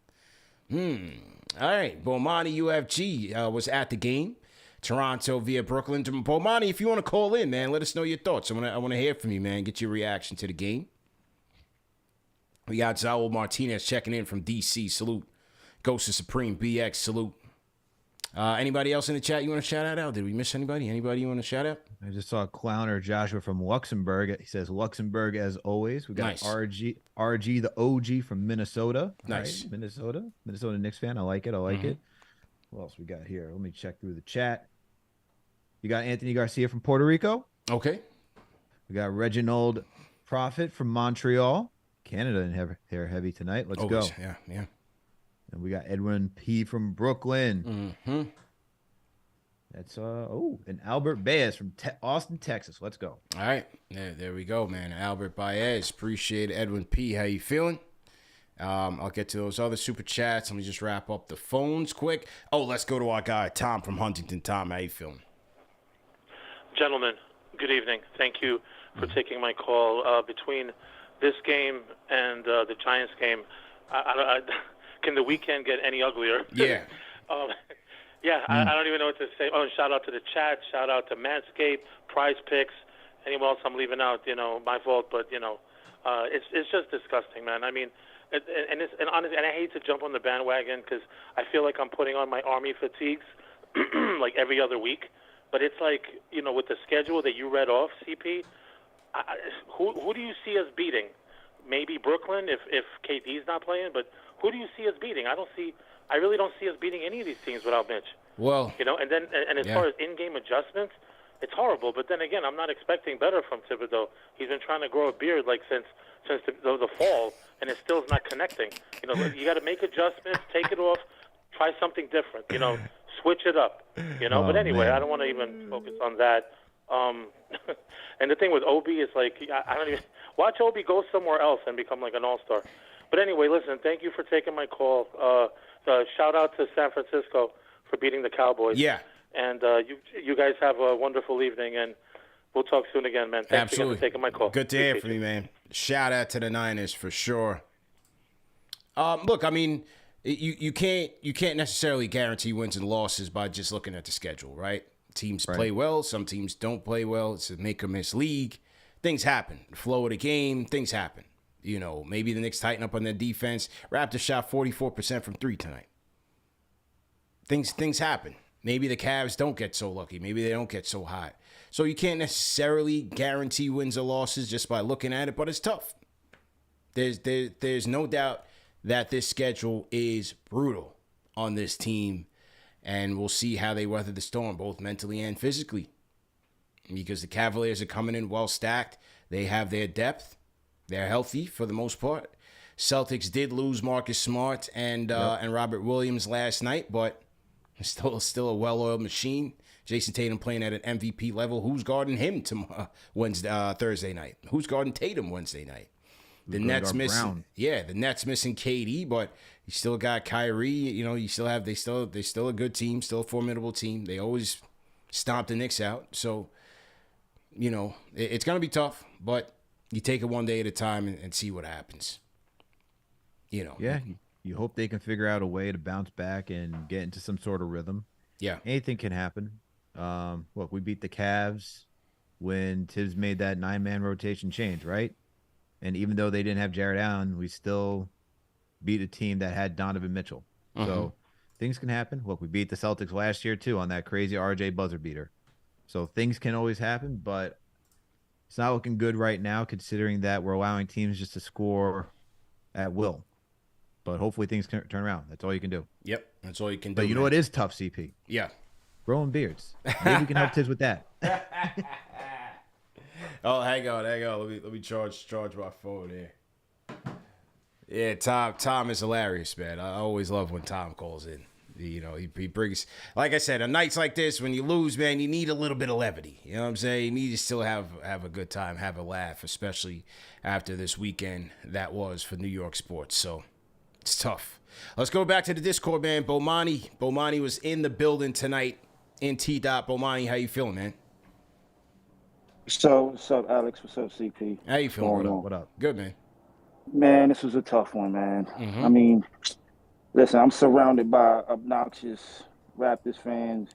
All right, Bomani UFG was at the game. Toronto via Brooklyn. Bomani, if you want to call in, man, let us know your thoughts. I want to hear from you, man. Get your reaction to the game. We got Zaul Martinez checking in from DC. Salute. Ghost of Supreme BX. Salute. Anybody else in the chat you want to shout out? Did we miss anybody? Anybody you want to shout out? I just saw Clowner Joshua from Luxembourg. He says Luxembourg as always. We got nice. RG the OG from Minnesota. Nice. Right. Minnesota Knicks fan. I like it. What else we got here? Let me check through the chat. You got Anthony Garcia from Puerto Rico. Okay. We got Reginald Prophet from Montreal. Canada in here heavy tonight. Let's go. Yeah. And we got Edwin P. from Brooklyn. That's and Albert Baez from Austin, Texas. Let's go. All right, there we go, man. Albert Baez, appreciate it. Edwin P, how you feeling? I'll get to those other super chats. Let me just wrap up the phones quick. Oh, let's go to our guy Tom from Huntington. Tom, how you feeling? Gentlemen, good evening. Thank you for taking my call. Between this game and the Giants game, can the weekend get any uglier? Yeah. I don't even know what to say. Oh, and shout out to the chat. Shout out to Manscaped, Prize Picks. Anyone else I'm leaving out, my fault. But, it's just disgusting, man. I mean, and honestly, and I hate to jump on the bandwagon because I feel like I'm putting on my Army fatigues like every other week. But it's like, with the schedule that you read off, CP, who do you see us beating? Maybe Brooklyn if KD's not playing, but who do you see us beating? I really don't see us beating any of these teams without Mitch. Well, and as far as in-game adjustments, it's horrible. But then again, I'm not expecting better from Thibodeau. He's been trying to grow a beard like since the fall, and it still is not connecting. You got to make adjustments, take it off, try something different. Switch it up. But anyway, man. I don't want to even focus on that. And the thing with Obi is like I don't even watch Obi go somewhere else and become like an all-star. But anyway, listen, thank you for taking my call. Shout out to San Francisco for beating the Cowboys. Yeah. And you guys have a wonderful evening, and we'll talk soon again, man. Thanks again for taking my call. Good to hear from you, man. Shout out to the Niners for sure. Look, I mean, you can't necessarily guarantee wins and losses by just looking at the schedule, right? Teams play well, some teams don't play well. It's a make or miss league. Things happen. The flow of the game, things happen. Maybe the Knicks tighten up on their defense. Raptors shot 44% from three tonight. Things happen. Maybe the Cavs don't get so lucky. Maybe they don't get so hot. So you can't necessarily guarantee wins or losses just by looking at it, but it's tough. There's no doubt that this schedule is brutal on this team, and we'll see how they weather the storm, both mentally and physically. Because the Cavaliers are coming in well stacked. They have their depth. They're healthy for the most part. Celtics did lose Marcus Smart and Robert Williams last night, but still a well-oiled machine. Jason Tatum playing at an MVP level. Who's guarding him Thursday night? Who's guarding Tatum Wednesday night? The Nets missing, the Nets missing KD, but you still got Kyrie. They still a good team, still a formidable team. They always stomp the Knicks out. So, it's gonna be tough, but you take it one day at a time and see what happens. Yeah, you hope they can figure out a way to bounce back and get into some sort of rhythm. Yeah, anything can happen. Look, we beat the Cavs when Tibbs made that 9-man rotation change, right? And even though they didn't have Jared Allen, we still beat a team that had Donovan Mitchell. So things can happen. Look, we beat the Celtics last year, too, on that crazy RJ buzzer beater. So things can always happen, but it's not looking good right now considering that we're allowing teams just to score at will. But hopefully things can turn around. That's all you can do. Yep, that's all you can do. But you know what is tough, CP? Yeah. Growing beards. Maybe we can help Tibbs with that. Oh, hang on. Let me charge my phone here. Yeah, Tom is hilarious, man. I always love when Tom calls in. He brings, like I said, on nights like this, when you lose, man, you need a little bit of levity. You know what I'm saying? You need to still have a good time, have a laugh, especially after this weekend that was for New York sports. So it's tough. Let's go back to the Discord, man. Bomani was in the building tonight in T-Dot. Bomani, how you feeling, man? What's up, Alex? What's up, CP? How you feeling? What up? Good, man. Man, this was a tough one, man. I mean, listen, I'm surrounded by obnoxious Raptors fans,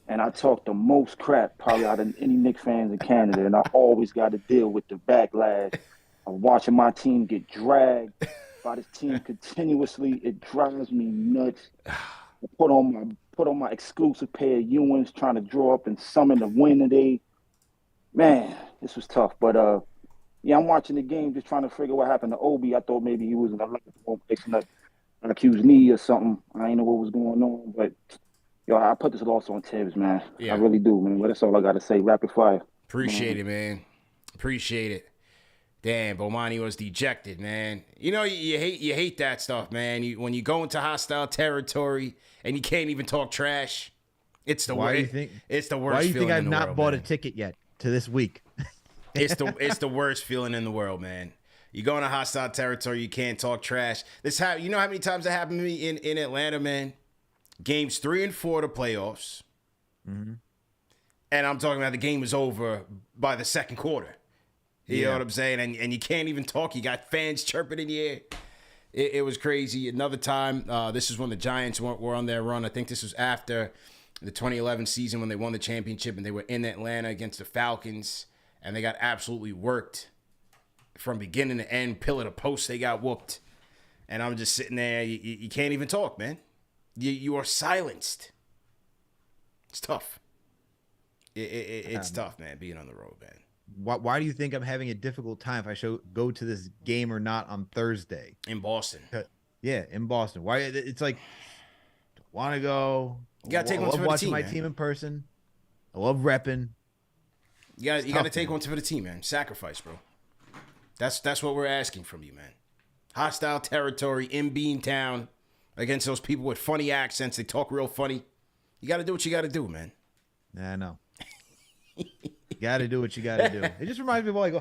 and I talk the most crap probably out of any Knicks fans in Canada, and I always got to deal with the backlash of watching my team get dragged by this team continuously. It drives me nuts. I put on my exclusive pair of Ewins, trying to draw up and summon the win today. Man, this was tough, but I'm watching the game, just trying to figure what happened to Obi. I thought maybe he was in the locker room fixing an accused knee or something. I didn't know what was going on, but I put this loss on Tibbs, man. Yeah. I really do, man. But that's all I got to say. Rapid fire. Appreciate it, man. Appreciate it. Damn, Bomani was dejected, man. You hate that stuff, man. When you go into hostile territory and you can't even talk trash. It's the Why worst. do you think? It's the worst. Why do you think I've not world, bought man. a ticket yet to this week? It's the worst feeling in the world, man. You go into hostile territory, you can't talk trash. You know how many times that happened to me in Atlanta, man? Games 3 and 4 of the playoffs. Mm-hmm. And I'm talking about the game was over by the second quarter. You know what I'm saying? And you can't even talk. You got fans chirping in the air. It was crazy. Another time, this is when the Giants were on their run. I think this was after the 2011 season when they won the championship and they were in Atlanta against the Falcons. And they got absolutely worked from beginning to end. Pillar to post, they got whooped. And I'm just sitting there. You can't even talk, man. You are silenced. It's tough. It's tough, man, being on the road, man. Why do you think I'm having a difficult time if I go to this game or not on Thursday? In Boston. Yeah, in Boston. Why? It's like, want to go. You got to take one for the team, watching my man. team in person. I love repping. You got to take one for the team, man. Sacrifice, bro. That's what we're asking from you, man. Hostile territory in Beantown against those people with funny accents. They talk real funny. You got to do what you got to do, man. Yeah, I know. You got to do what you got to do. It just reminds me of like,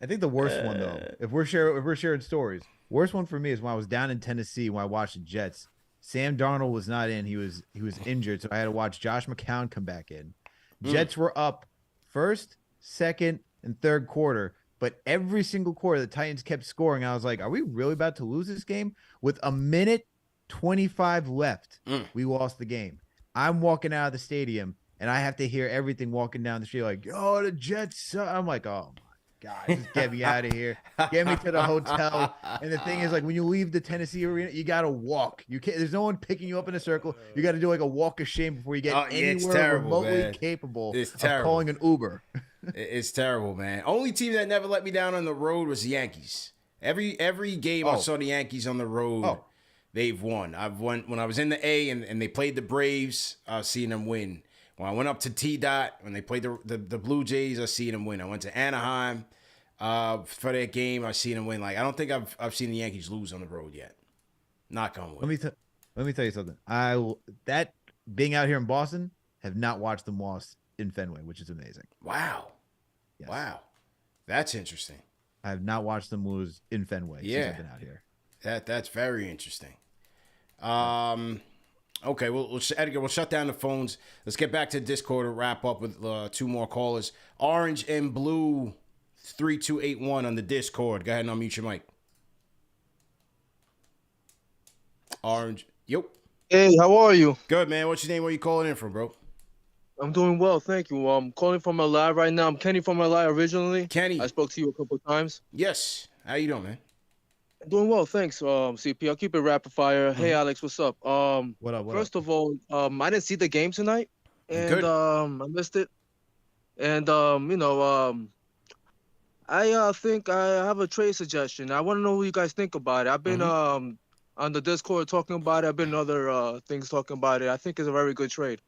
I think the worst one though, if we're sharing stories, worst one for me is when I was down in Tennessee when I watched the Jets. Sam Darnold was not in; he was injured, so I had to watch Josh McCown come back in. Jets were up first, second, and third quarter, but every single quarter the Titans kept scoring. I was like, are we really about to lose this game? With a minute 25 left, we lost the game. I'm walking out of the stadium. And I have to hear everything walking down the street like, oh, the Jets suck. I'm like, oh, my God, just get me out of here. Get me to the hotel. And the thing is, like, when you leave the Tennessee arena, you got to walk. You can't. There's no one picking you up in a circle. You got to do like a walk of shame before you get anywhere remotely capable of calling an Uber. It's terrible, man. Only team that never let me down on the road was the Yankees. Every game I saw the Yankees on the road, they've won. I've won when I was in the A and they played the Braves. I've seen them win. When I went up to T-Dot, when they played the Blue Jays, I seen them win. I went to Anaheim for that game. I seen them win. Like, I don't think I've seen the Yankees lose on the road yet. Knock on wood. Let me tell you something. That being out here in Boston, have not watched them lost in Fenway, which is amazing. Wow. Yes. Wow. That's interesting. I have not watched them lose in Fenway since I've been out here. That's very interesting. Okay, Edgar, we'll shut down the phones. Let's get back to Discord and wrap up with 2 more callers. Orange and Blue 3281 on the Discord. Go ahead and unmute your mic. Orange. Yep. Hey, how are you? Good, man. What's your name? Where you calling in from, bro? I'm doing well, thank you. I'm calling from LA right now. I'm Kenny from LA originally. Kenny. I spoke to you a couple of times. Yes. How you doing, man? Doing well, thanks. CP, I'll keep it rapid fire. Hey, Alex, what's up? What up? First of all, I didn't see the game tonight, and I missed it. And I think I have a trade suggestion. I want to know what you guys think about it. I've been on the Discord talking about it. I've been in other things talking about it. I think it's a very good trade.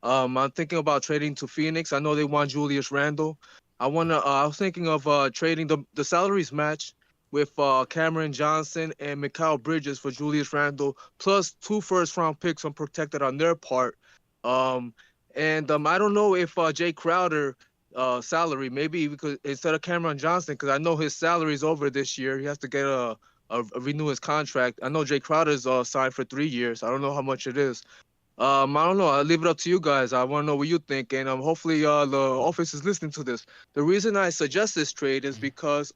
I'm thinking about trading to Phoenix. I know they want Julius Randle. I was thinking of trading the salaries match with Cameron Johnson and Mikal Bridges for Julius Randle, plus 2 first-round picks unprotected on their part. I don't know if Jay Crowder salary, maybe because instead of Cameron Johnson, because I know his salary is over this year. He has to get renew his contract. I know Jay Crowder's signed for 3 years. I don't know how much it is. I don't know. I'll leave it up to you guys. I want to know what you think, and hopefully the office is listening to this. The reason I suggest this trade is because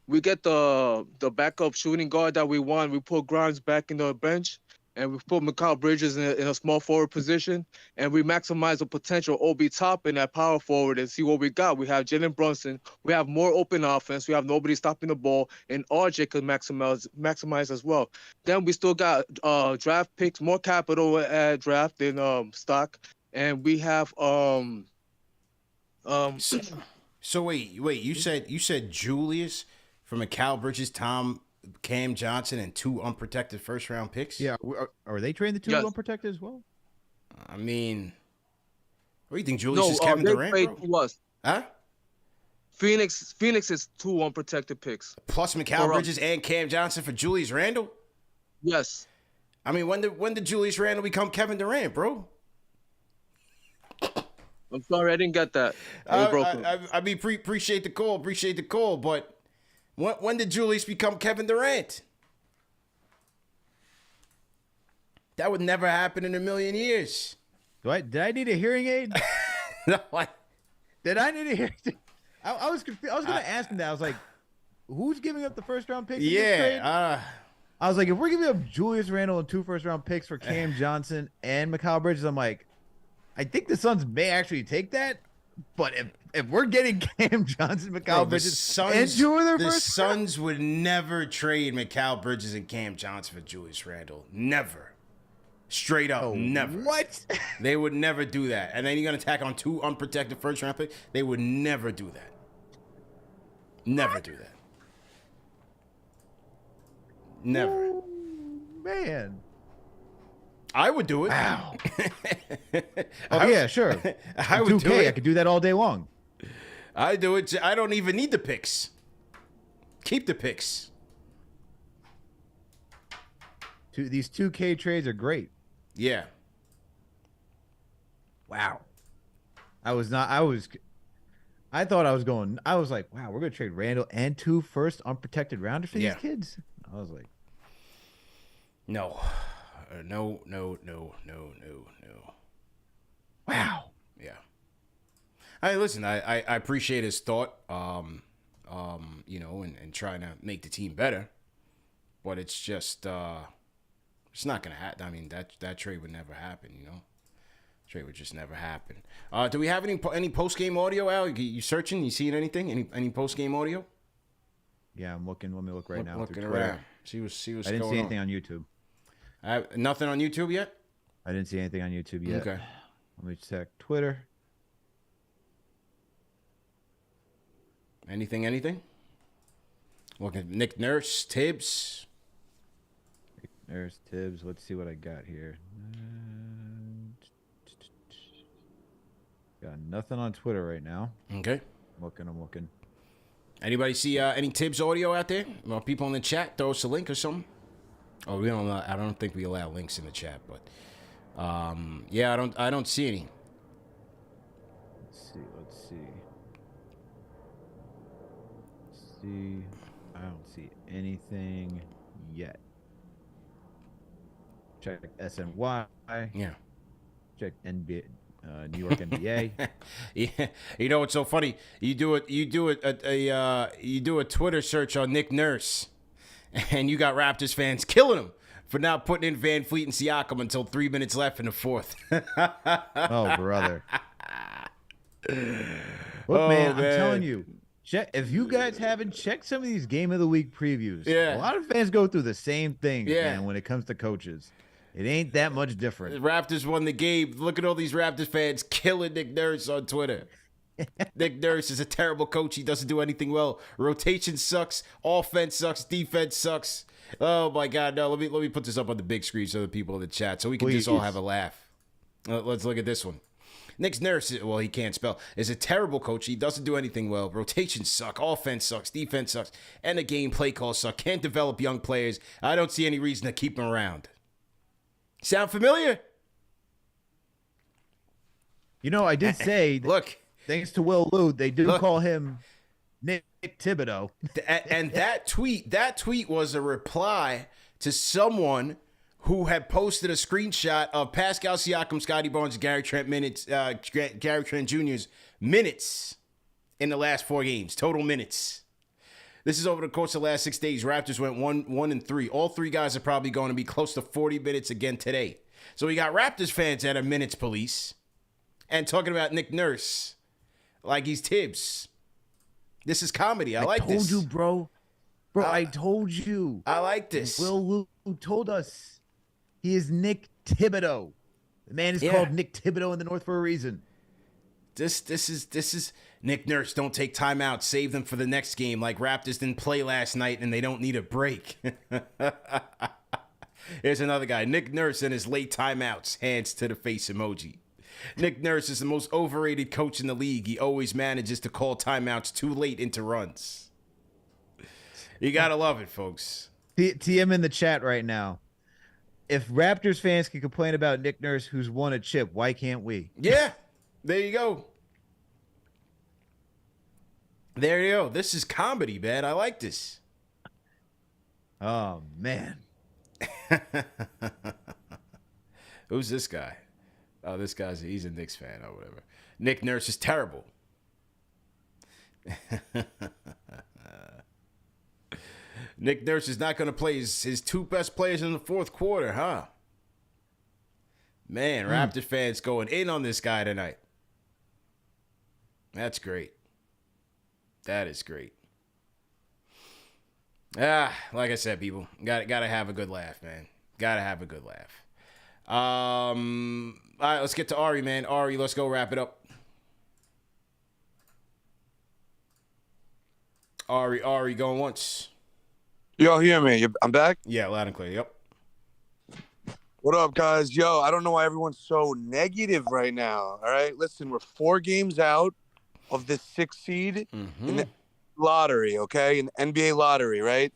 we get the backup shooting guard that we want. We put Grimes back in the bench, and we put Mikal Bridges in a small forward position, and we maximize the potential Obi Toppin at power forward and see what we got. We have Jalen Brunson. We have more open offense. We have nobody stopping the ball, and RJ could maximize as well. Then we still got draft picks, more capital at draft than stock, and we have So wait, you said Julius from Mikal Bridges, Cam Johnson, and 2 unprotected first-round picks? Yeah, are they trading the 2 unprotected as well? I mean, what do you think, Julius is Kevin Durant, bro? Who was? Huh? Phoenix is 2 unprotected picks. Plus Mikal Bridges and Cam Johnson for Julius Randle? Yes. I mean, when did Julius Randle become Kevin Durant, bro? I'm sorry, I didn't get that. I mean, appreciate the call, but when did Julius become Kevin Durant? That would never happen in a million years. Did I need a hearing aid? No, did I need a hearing aid? I was confused. I was going to ask him that. I was like, who's giving up the first-round picks in this trade? I was like, if we're giving up Julius Randle and 2 first-round picks for Cam Johnson and Mikal Bridges, I'm like, I think the Suns may actually take that. But if we're getting Cam Johnson, Mikal Bridges, and 2 of their the first Suns would never trade Mikal Bridges and Cam Johnson for Julius Randle. Never. Straight up, never. What? They would never do that. And then you're going to tack on 2 unprotected first-round picks? They would never do that. Never do that. Never. Oh, man. I would do it. Wow. Yeah, sure. I would 2K, do it. I could do that all day long. I do it. I don't even need the picks. Keep the picks. These 2K trades are great. Yeah. Wow. I thought I was going. I was like, wow, we're gonna trade Randall and 2 first unprotected rounders for these kids. I was like, no. Wow. Yeah. Listen, I appreciate his thought, and trying to make the team better, but it's just, it's not going to happen. I mean, that trade would never happen, Trade would just never happen. Do we have any post-game audio, Al? You searching? You seeing anything? Any post-game audio? Yeah, I'm looking. Let me look right now. Looking around. See what's I didn't see anything on YouTube. Nothing on YouTube yet? I didn't see anything on YouTube yet. Okay. Let me check Twitter. Anything? Look at Nick Nurse, Tibbs. There's Tibbs. Let's see what I got here. Got nothing on Twitter right now. Okay. I'm looking. Anybody see any Tibbs audio out there? Well, people in the chat, throw us a link or something. Oh, we don't. I don't think we allow links in the chat, but yeah, I don't see any. Let's see. I don't see anything yet. Check SNY. Yeah. Check NBA. New York NBA. Yeah, you know what's so funny? You do a Twitter search on Nick Nurse, and you got Raptors fans killing him for not putting in Van Fleet and Siakam until 3 minutes left in the fourth. Oh, brother! Look, man, I'm telling you, if you guys haven't checked some of these Game of the Week previews, a lot of fans go through the same thing, man, when it comes to coaches. It ain't that much different. The Raptors won the game. Look at all these Raptors fans killing Nick Nurse on Twitter. Nick Nurse is a terrible coach. He doesn't do anything well. Rotation sucks. Offense sucks. Defense sucks. Oh, my God. No, let me put this up on the big screen so the people in the chat, so we can just all have a laugh. Let's look at this one. Nick Nurse, well, he can't spell, is a terrible coach. He doesn't do anything well. Rotations suck. Offense sucks. Defense sucks. And the game play calls suck. Can't develop young players. I don't see any reason to keep him around. Sound familiar? I did say, look, thanks to Will Lou, they do call him Nick Thibodeau. And that tweet was a reply to someone who had posted a screenshot of Pascal Siakam, Scotty Barnes, Gary Trent Jr.'s minutes in the last 4 games, total minutes. This is over the course of the last 6 days. Raptors went 1-3. All 3 guys are probably going to be close to 40 minutes again today. So we got Raptors fans at a minutes police and talking about Nick Nurse like he's Tibbs. This is comedy. I like this. I told you, bro. I told you. I like this. Will Lou told us he is Nick Thibodeau. The man is called Nick Thibodeau in the North for a reason. This is Nick Nurse. Don't take timeouts. Save them for the next game. Like Raptors didn't play last night and they don't need a break. Here's another guy. Nick Nurse and his late timeouts. Hands to the face emoji. Nick Nurse is the most overrated coach in the league. He always manages to call timeouts too late into runs. You gotta love it, folks. TM in the chat right now. If Raptors fans can complain about Nick Nurse, who's won a chip, why can't we? Yeah. There you go. There you go. This is comedy, man. I like this. Oh, man. Who's this guy? Oh, this he's a Knicks fan or whatever. Nick Nurse is terrible. Nick Nurse is not going to play his two best players in the fourth quarter, huh? Man, Raptor fans going in on this guy tonight. That's great. That is great. Like I said, people, gotta have a good laugh, man. Gotta have a good laugh. All right, let's get to Ari, man. Ari, let's go wrap it up. Ari, going once. Yo, hear me? I'm back? Yeah, loud and clear. Yep. What up, guys? Yo, I don't know why everyone's so negative right now. All right, listen, we're 4 games out of the 6th seed in the lottery, okay? In the NBA lottery, right?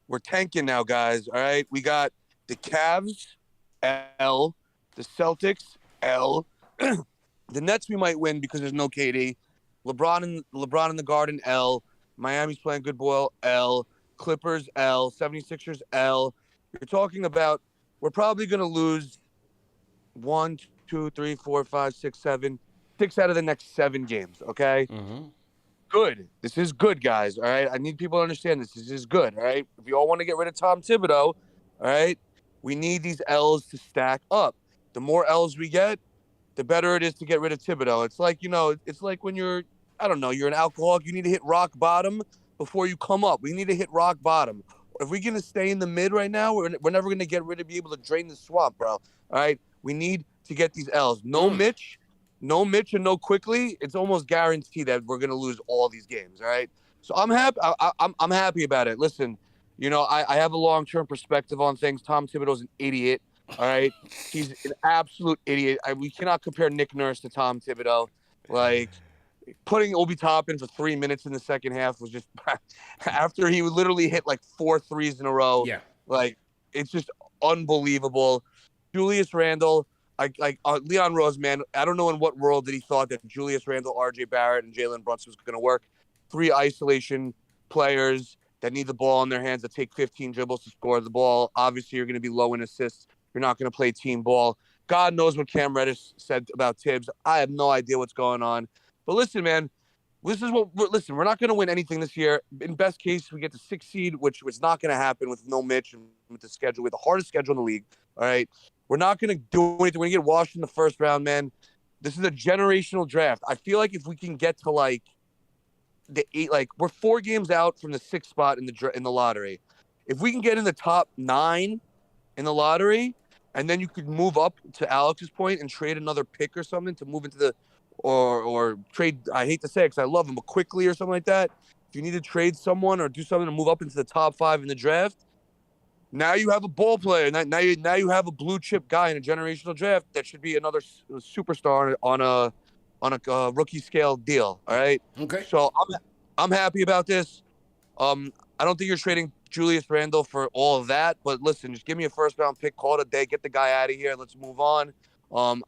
We're tanking now, guys, all right? We got the Cavs, L. The Celtics, L. The Nets we might win because there's no KD. LeBron in the Garden, L. Miami's playing good ball, L. Clippers, L. 76ers, L. You're talking about we're probably going to lose 1, 2, 3, 4, 5, 6, 7, 6 out of the next 7 games, okay? Good. This is good, guys, all right? I need people to understand this. This is good, all right? If you all want to get rid of Tom Thibodeau, all right, we need these L's to stack up. The more L's we get, the better it is to get rid of Thibodeau. It's like, it's like when you're an alcoholic, you need to hit rock bottom before you come up. We need to hit rock bottom. If we're going to stay in the mid right now, we're never going to be able to drain the swamp, bro. All right? We need to get these L's. No Mitch and no Quickly. It's almost guaranteed that we're going to lose all these games, all right? So I'm happy. I'm happy about it. Listen, I have a long-term perspective on things. Tom Thibodeau's an idiot, all right? He's an absolute idiot. We cannot compare Nick Nurse to Tom Thibodeau. Like, putting Obi Toppin for 3 minutes in the second half was just after he literally hit like 4 threes in a row. Yeah. Like, it's just unbelievable. Julius Randle, Leon Rose, man, I don't know in what world did he thought that Julius Randle, RJ Barrett, and Jalen Brunson was going to work. 3 isolation players that need the ball in their hands that take 15 dribbles to score the ball. Obviously, you're going to be low in assists. You're not going to play team ball. God knows what Cam Reddish said about Tibbs. I have no idea what's going on. But listen, man, we're not going to win anything this year. In best case, we get the 6th seed, which was not going to happen with no Mitch and with the schedule. We have the hardest schedule in the league. All right. We're not going to do anything. We're going to get washed in the first round, man. This is a generational draft. I feel like if we can get to like the 8, like we're 4 games out from the 6th spot in the lottery. If we can get in the top 9 in the lottery, and then you could move up to Alex's point and trade another pick or something to move into the or trade, I hate to say it because I love him, but quickly or something like that. If you need to trade someone or do something to move up into the top 5 in the draft, now you have a ball player. Now you have a blue chip guy in a generational draft that should be another superstar on a rookie scale deal. All right. Okay. So I'm happy about this. I don't think you're trading Julius Randle for all of that, but listen, just give me a 1st round pick, call it a day, get the guy out of here. Let's move on.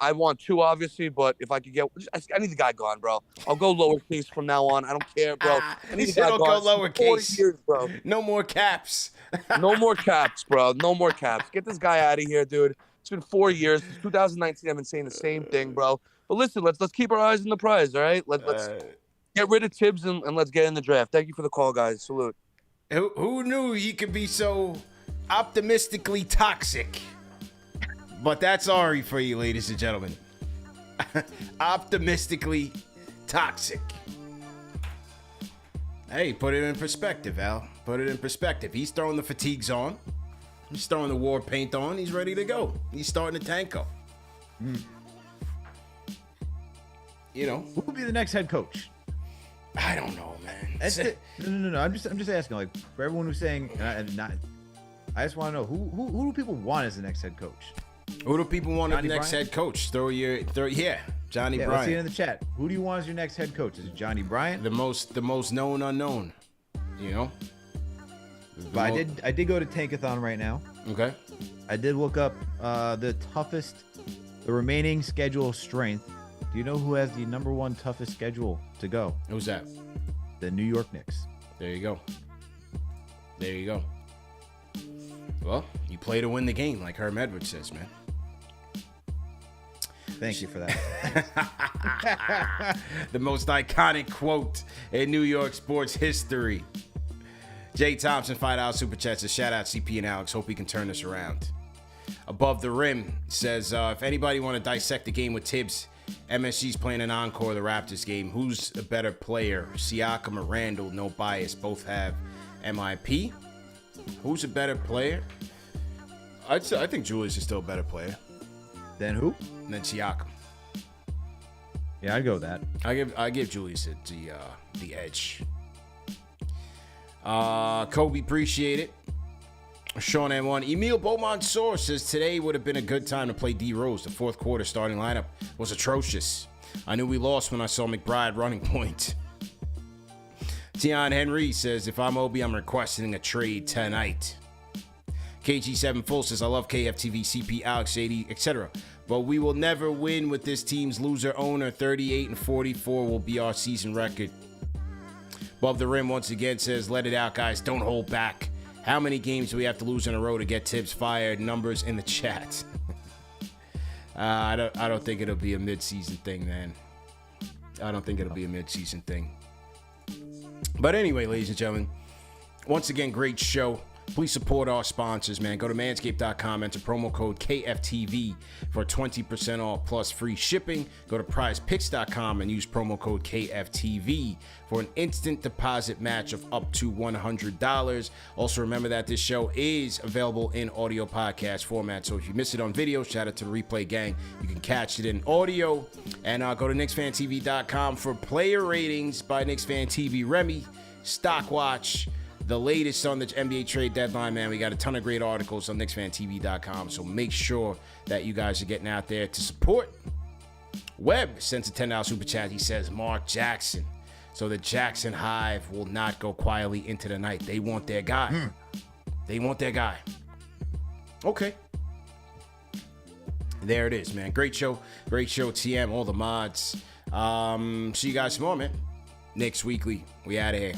I want 2, obviously, but if I could get, I need the guy gone, bro. I'll go lowercase from now on. I don't care, bro. I need the guy don't gone. go lowercase. 4 years, bro. No more caps. No more caps, bro. No more caps. Get this guy out of here, dude. It's been 4 years. Since 2019, I've been saying the same thing, bro. But listen, let's keep our eyes on the prize, all right? Let's get rid of Tibbs and let's get in the draft. Thank you for the call, guys. Salute. Who knew he could be so optimistically toxic? But that's Ari for you, ladies and gentlemen. Optimistically toxic. Hey, put it in perspective, Al. Put it in perspective. He's throwing the fatigues on. He's throwing the war paint on. He's ready to go. He's starting to tank up. Who will be the next head coach? I don't know, man. That's it. No. I'm just asking, like, for everyone who's saying, I just want to know who do people want as the next head coach? Who do people want as the next Bryant? head coach? Johnny Bryant. Let's see it in the chat. Who do you want as your next head coach? Is it Johnny Bryant? The most known unknown. But I did go to Tankathon right now. Okay. I did look up the remaining schedule strength Do you know who has the number one toughest schedule to go? Who's that? The New York Knicks. There you go. There you go. Well, you play to win the game, like Herm Edwards says, man. Thank you for that. The most iconic quote in New York sports history. Jay Thompson, $5 Super Chat says, shout out CP and Alex. Hope we can turn this around. Above the Rim says, if anybody want to dissect the game with Tibbs, MSG's playing an encore of the Raptors game. Who's a better player? Siakam or Randall? No bias. Both have MIP. Who's a better player? I think Julius is still a better player. Then who? Than Siakam. Yeah, I'd go with that. I give Julius the edge. Kobe, appreciate it. Sean M1. Emil Beaumont-Sor says today would have been a good time to play D Rose. The fourth quarter starting lineup was atrocious. I knew we lost when I saw McBride running point. Tion Henry says, if I'm Obi, I'm requesting a trade tonight. KG7 Full says, I love KFTV, CP, Alex, JD, etc. But we will never win with this team's loser owner. 38-44 will be our season record. Above the Rim once again says, let it out, guys. Don't hold back. How many games do we have to lose in a row to get Tibbs fired? Numbers in the chat. I don't think it'll be a mid-season thing, man. I don't think it'll be a mid-season thing. But anyway, ladies and gentlemen, once again, great show. Please support our sponsors, man. Go to manscaped.com, enter promo code KFTV for 20% off plus free shipping. Go to prizepicks.com and use promo code KFTV for an instant deposit match of up to $100. Also, remember that this show is available in audio podcast format. So if you miss it on video, shout out to the Replay Gang. You can catch it in audio. And go to KnicksFanTV.com for player ratings by KnicksFanTV. Remy, Stock Watch, the latest on the NBA trade deadline, man. We got a ton of great articles on KnicksFanTV.com, so make sure that you guys are getting out there to support. Webb sends a $10 super chat. He says, Mark Jackson. So the Jackson Hive will not go quietly into the night. They want their guy. They want their guy. Okay. There it is, man. Great show. Great show, TM, all the mods. See you guys tomorrow, man. Knicks Weekly. We out of here.